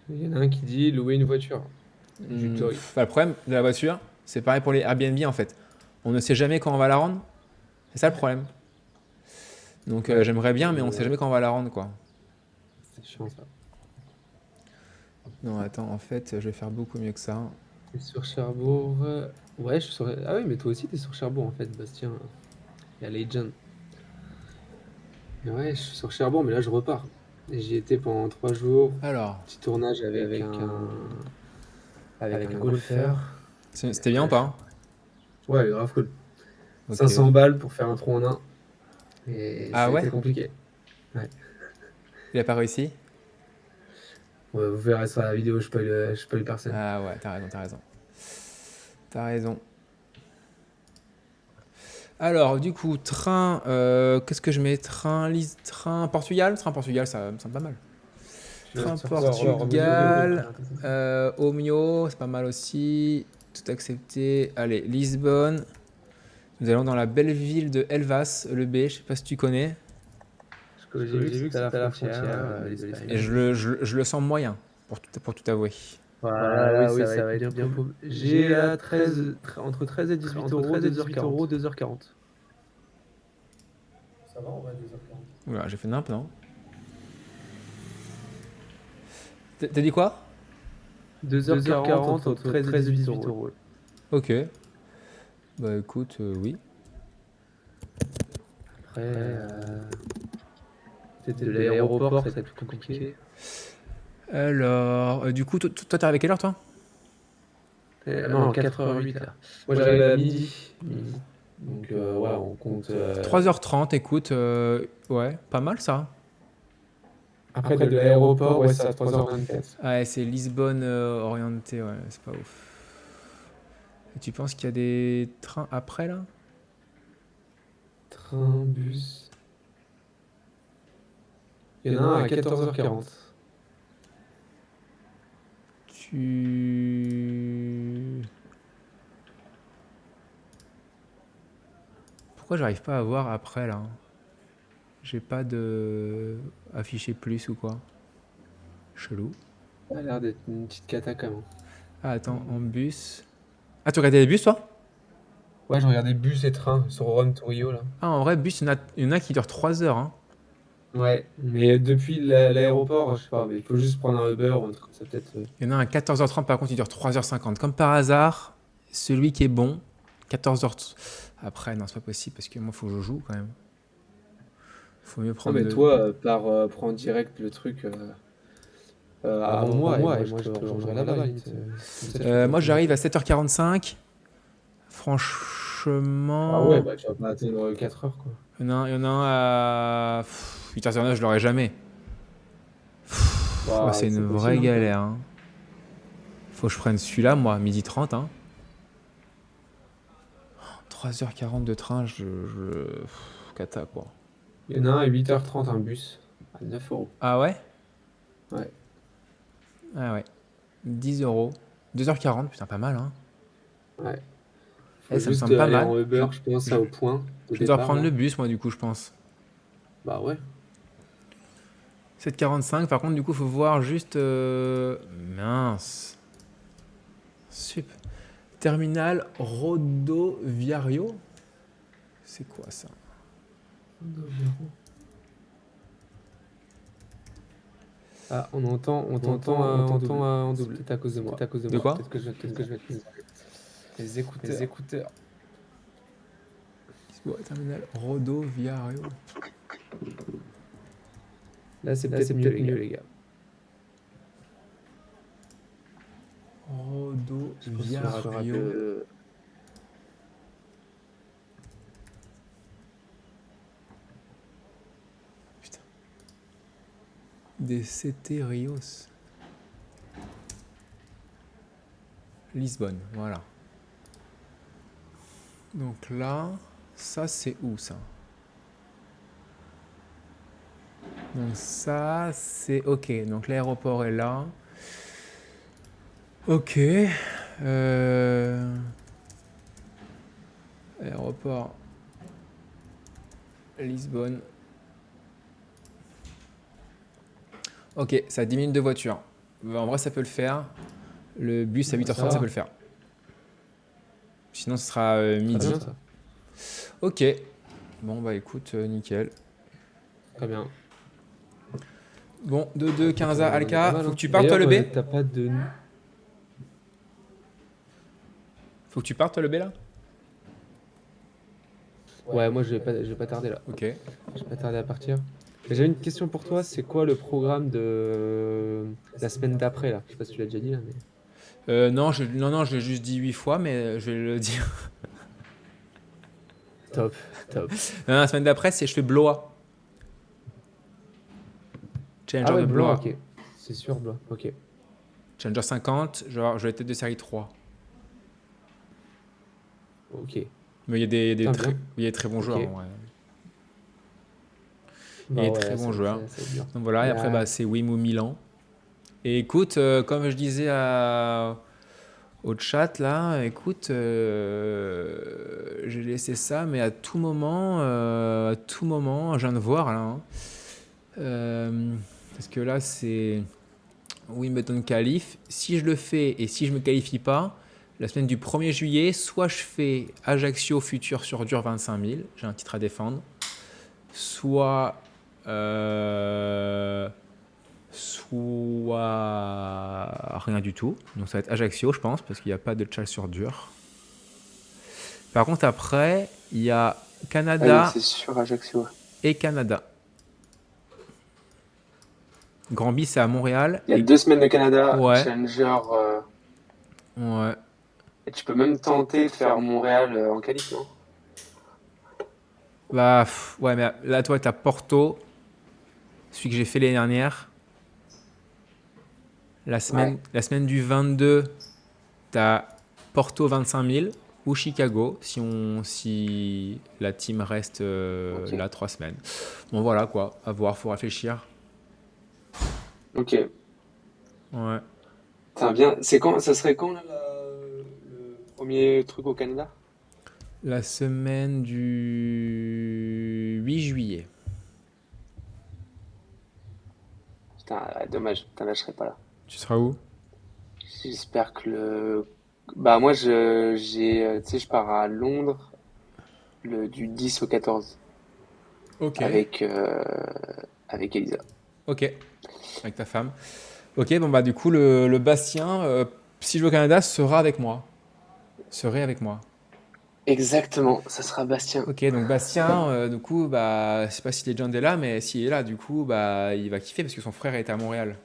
Speaker 3: Il y en a un qui dit louer une voiture. Victory.
Speaker 1: Le problème de la voiture, c'est pareil pour les Airbnb en fait. On ne sait jamais quand on va la rendre. C'est ça le problème. Donc
Speaker 3: Ouais.
Speaker 1: j'aimerais bien, mais on ne sait jamais quand on va la rendre quoi.
Speaker 3: C'est chiant ça.
Speaker 1: Non, attends, en fait, je vais faire beaucoup mieux que ça.
Speaker 3: Et sur Cherbourg. Ouais, je suis sur. Ah oui, mais toi aussi, t'es sur Cherbourg en fait, Bastien. Il y a Legend. Mais ouais, je suis sur Cherbourg, mais là, je repars. Et j'y étais pendant 3 jours.
Speaker 1: Alors,
Speaker 3: Petit tournage avec un golfeur.
Speaker 1: c'était bien ou pas?
Speaker 3: Ouais, grave cool.
Speaker 1: Ok.
Speaker 3: 500 balles pour faire un trou en un. Et
Speaker 1: Ah
Speaker 3: ça a
Speaker 1: ouais?
Speaker 3: été compliqué.
Speaker 1: Il a pas réussi?
Speaker 3: Ouais, vous verrez sur la vidéo, je spoil personne.
Speaker 1: Ah ouais, t'as raison, t'as raison. T'as raison. Alors, du coup, train, qu'est-ce que je mets? Train Portugal? Train Portugal, ça me semble pas mal. Train Portugal, Omio, c'est pas mal aussi. Tout accepté. Allez, Lisbonne. Nous allons dans la belle ville de Elvas, le B, je sais pas si tu connais.
Speaker 3: J'ai vu que c'était à la frontière de
Speaker 1: Et
Speaker 3: l'Espagne.
Speaker 1: je le sens moyen, pour tout avouer.
Speaker 3: Voilà, oui, ça va être bien pauvre. J'ai là entre 13 et 18 euros, 2h40. 2h40. Ça va, on va 2h40.
Speaker 1: Oula, j'ai fait nimp, non? T'as dit quoi?
Speaker 3: 2h40 entre 13 et 18 euros.
Speaker 1: Ok. Bah écoute, oui.
Speaker 3: Après, peut-être de l'aéroport, ça va être plus compliqué.
Speaker 1: Alors, du coup, toi, t'es avec quelle heure, toi?
Speaker 3: Non, 4h08 là. Moi, j'arrive à midi. Donc, ouais, on compte.
Speaker 1: 3h30, écoute, ouais, pas mal ça.
Speaker 3: Après, de l'aéroport, ouais, c'est à 3h24.
Speaker 1: Ouais, c'est Lisbonne orienté, ouais, c'est pas ouf. Et tu penses qu'il y a des trains après là?
Speaker 3: Train, bus. Il y en a un à 14h40.
Speaker 1: Pourquoi j'arrive pas à voir après là? J'ai pas de affiché plus ou quoi? Chelou.
Speaker 3: Ça a l'air d'être une petite cata quand même.
Speaker 1: Ah, attends, en bus. Ah, tu regardais les bus toi?
Speaker 3: Ouais, je regardais bus et train sur Rome to Rio là.
Speaker 1: Ah, en vrai, bus, il y en a qui durent 3 heures, hein.
Speaker 3: Ouais, mais depuis l'aéroport, je sais pas, mais il faut juste prendre un Uber ou un truc comme ça peut-être.
Speaker 1: Il y en a un à 14h30, par contre, il dure 3h50. Comme par hasard, celui qui est bon, 14h. Après, non, c'est pas possible parce que moi, faut que je joue quand même. Faut mieux
Speaker 3: Non,
Speaker 1: prendre
Speaker 3: mais
Speaker 1: le.
Speaker 3: toi, prends direct le truc avant moi, et moi je te rejoindrai là-bas. Limite. Comme ça, tu peux
Speaker 1: Moi,
Speaker 3: t'entraîner.
Speaker 1: j'arrive à 7h45.
Speaker 3: Ah
Speaker 1: Franchement,
Speaker 3: ouais, bah tu vas pas attendre 4 heures quoi.
Speaker 1: il y en a un à 8h09, je l'aurai jamais. Oh,
Speaker 3: Bah,
Speaker 1: c'est une
Speaker 3: c'est possible,
Speaker 1: vraie
Speaker 3: hein, quand même.
Speaker 1: galère, hein. Faut que je prenne celui-là, moi, 12h30, hein. 3h40 de train, cata, quoi.
Speaker 3: Il y en a un à 8h30, un bus, à 9 euros.
Speaker 1: Ah ouais?
Speaker 3: Ouais.
Speaker 1: Ah ouais. 10 euros. 2h40, putain, pas mal, hein.
Speaker 3: Ouais.
Speaker 1: Eh,
Speaker 3: Faut
Speaker 1: ça me
Speaker 3: juste
Speaker 1: semble pas
Speaker 3: aller
Speaker 1: mal.
Speaker 3: en Uber, je pense,
Speaker 1: Je,
Speaker 3: au point de
Speaker 1: je vais devoir
Speaker 3: départ
Speaker 1: prendre
Speaker 3: là.
Speaker 1: le bus, moi, du coup, je pense.
Speaker 3: Bah ouais.
Speaker 1: 7h45, par contre, du coup, faut voir juste. Mince. Sup. Terminal Rodoviario. C'est quoi ça?
Speaker 3: Ah, on entend en double. C'est peut-être à cause de moi. C'est à cause de
Speaker 1: De
Speaker 3: moi.
Speaker 1: quoi?
Speaker 3: Peut-être que je vais te mettre les écouteurs. Les écouteurs.
Speaker 1: Ouais, terminal Rodoviario.
Speaker 3: Là, c'est peut-être mieux, les gars.
Speaker 1: Rodoviario. Putain. Des CT Rios. Lisbonne, voilà. Donc là, ça c'est où ça? Donc ça c'est ok. Donc l'aéroport est là. Ok. Aéroport Lisbonne. Ok, ça a 10 minutes de voiture. En vrai, ça peut le faire. Le bus à 8h30, ça peut le faire. Sinon, ce sera midi.
Speaker 3: Bien, ça.
Speaker 1: Ok. Bon, bah écoute, nickel.
Speaker 3: Très bien.
Speaker 1: Bon, 2-2, 15 à Alka.
Speaker 3: Mal,
Speaker 1: Faut
Speaker 3: hein.
Speaker 1: que tu partes, toi, le B.
Speaker 3: T'as pas de.
Speaker 1: Faut que tu partes, toi, le B, là.
Speaker 3: Ouais, moi je vais pas tarder là.
Speaker 1: Ok.
Speaker 3: Je vais pas tarder à partir. J'ai une question pour toi, c'est quoi le programme de la semaine d'après là? Je sais pas si tu l'as déjà dit là, mais.
Speaker 1: Non, je l'ai juste dit 8 fois, mais je vais le dire.
Speaker 3: Top.
Speaker 1: Non, la semaine d'après, je fais Blois. Challenger de Blois.
Speaker 3: ok. C'est sûr, Blois, ok.
Speaker 1: Challenger 50, genre, je vais tête de série 3.
Speaker 3: Ok.
Speaker 1: Mais il y a
Speaker 3: Putain,
Speaker 1: des
Speaker 3: bien.
Speaker 1: très bons joueurs,
Speaker 3: Ok.
Speaker 1: en vrai.
Speaker 3: Bah
Speaker 1: Et
Speaker 3: ouais,
Speaker 1: très bons joueurs.
Speaker 3: ça va être dur.
Speaker 1: Donc voilà, et
Speaker 3: Bah,
Speaker 1: après, bah, c'est Wim ou Milan. Et écoute, comme je disais au chat, là, écoute, j'ai laissé ça, mais à tout moment, je viens de voir, là, hein. Parce que là, c'est Wimbledon qualif. Si je le fais et si je me qualifie pas, la semaine du 1er juillet, soit je fais Ajaccio Futur sur dur 25 000, j'ai un titre à défendre, soit rien du tout. Donc ça va être Ajaccio, je pense, parce qu'il n'y a pas de challenge sur dur. Par contre, après, il y a
Speaker 3: Ah oui,
Speaker 1: Canada
Speaker 3: c'est sûr, Ajaccio.
Speaker 1: et Canada. Granby, c'est à Montréal.
Speaker 3: Il y a
Speaker 1: Et...
Speaker 3: 2 semaines de Canada,
Speaker 1: Ouais.
Speaker 3: Challenger.
Speaker 1: Ouais.
Speaker 3: Et tu peux même tenter de faire Montréal en qualif, non?
Speaker 1: Bah, ouais, mais là, toi, t'as Porto, celui que j'ai fait l'année dernière. La semaine du 22, t'as Porto 25 000 ou Chicago, si la team reste
Speaker 3: Ok.
Speaker 1: là 3 semaines. Bon, voilà, quoi. À voir, faut réfléchir.
Speaker 3: Ok.
Speaker 1: Ouais.
Speaker 3: Putain, bien. Ça serait quand là, le premier truc au Canada?
Speaker 1: La semaine du 8 juillet.
Speaker 3: Putain, ouais, dommage. Putain, là, je serais pas là.
Speaker 1: Tu seras où?
Speaker 3: J'espère que Bah, moi, tu sais, je pars à Londres du 10 au 14
Speaker 1: Ok.
Speaker 3: avec Elisa.
Speaker 1: Ok. Avec ta femme. Ok, bon, bah, du coup, le Bastien, si je vais au Canada, sera avec moi. Serait avec moi.
Speaker 3: Exactement, ça sera Bastien.
Speaker 1: Ok, donc Bastien, du coup, bah, je sais pas si Legend est là, mais s'il est là, du coup, bah, il va kiffer parce que son frère est à Montréal.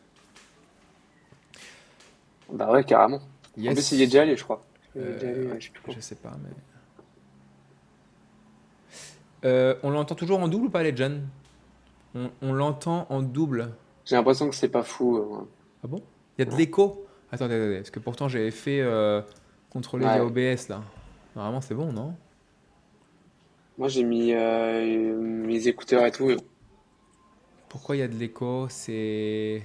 Speaker 3: Bah ouais, carrément. En plus, il y est
Speaker 1: Yes.
Speaker 3: déjà allé, je crois. Il y est déjà allé,
Speaker 1: Ouais,
Speaker 3: je sais plus
Speaker 1: je
Speaker 3: quand.
Speaker 1: sais pas, mais. On l'entend toujours en double ou pas, Legend? On l'entend en double.
Speaker 3: J'ai l'impression que c'est pas fou.
Speaker 1: Ah bon? Il y a de
Speaker 3: Non.
Speaker 1: l'écho? Attendez, attendez, parce que pourtant j'avais fait contrôler via
Speaker 3: Ouais.
Speaker 1: OBS là. Normalement, c'est bon, non?
Speaker 3: Moi, j'ai mis mes écouteurs et tout.
Speaker 1: Pourquoi il y a de l'écho? C'est.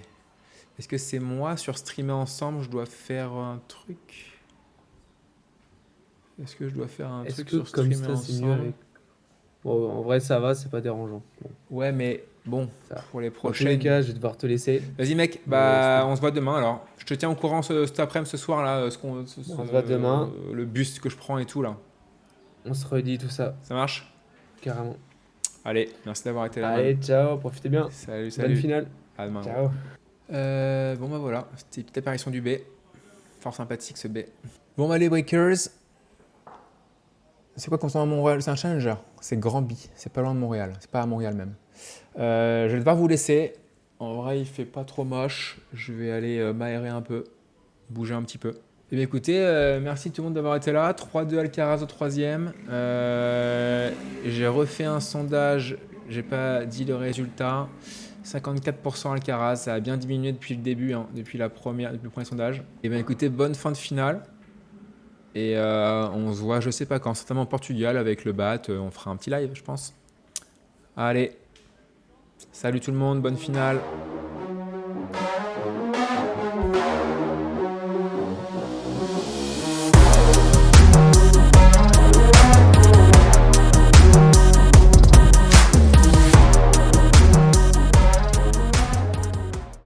Speaker 1: Est-ce que c'est moi sur streamer ensemble, je dois faire un truc? Est-ce que je dois faire un
Speaker 3: Est-ce
Speaker 1: truc
Speaker 3: que
Speaker 1: sur
Speaker 3: comme
Speaker 1: streamer
Speaker 3: ça, c'est mieux
Speaker 1: ensemble?
Speaker 3: avec... Bon, en vrai, ça va, c'est pas dérangeant. Bon,
Speaker 1: Ouais, mais bon,
Speaker 3: ça.
Speaker 1: pour les
Speaker 3: Dans tous les
Speaker 1: prochaines.
Speaker 3: cas, je vais devoir te laisser.
Speaker 1: Vas-y, mec,
Speaker 3: Mais
Speaker 1: bah
Speaker 3: c'était...
Speaker 1: on se voit demain alors. Je te tiens au courant cet après-midi, ce soir là,
Speaker 3: On se voit demain.
Speaker 1: le bus que je prends et tout là.
Speaker 3: On se redit tout ça,
Speaker 1: Ça marche?
Speaker 3: carrément.
Speaker 1: Allez, merci d'avoir été là, man.
Speaker 3: Allez, ciao, profitez bien.
Speaker 1: Salut,
Speaker 3: Bonne
Speaker 1: salut.
Speaker 3: finale.
Speaker 1: À demain, gros.
Speaker 3: Ciao.
Speaker 1: Bon, bah voilà, c'était une petite apparition du B. Fort sympathique ce B. Bon, bah les Breakers, c'est quoi concernant Montréal? C'est un challenger. C'est Granby, c'est pas loin de Montréal. C'est pas à Montréal même. Je vais devoir vous laisser. En vrai, il fait pas trop moche. Je vais aller m'aérer un peu, bouger un petit peu. Eh bien écoutez, merci tout le monde d'avoir été là. 3-2 Alcaraz au troisième. J'ai refait un sondage, j'ai pas dit le résultat. 54% Alcaraz, ça a bien diminué depuis le début, hein, depuis le premier sondage. Eh bien écoutez, bonne fin de finale. Et on se voit, je sais pas quand, certainement au Portugal avec le BAT. On fera un petit live, je pense. Allez, salut tout le monde, bonne finale.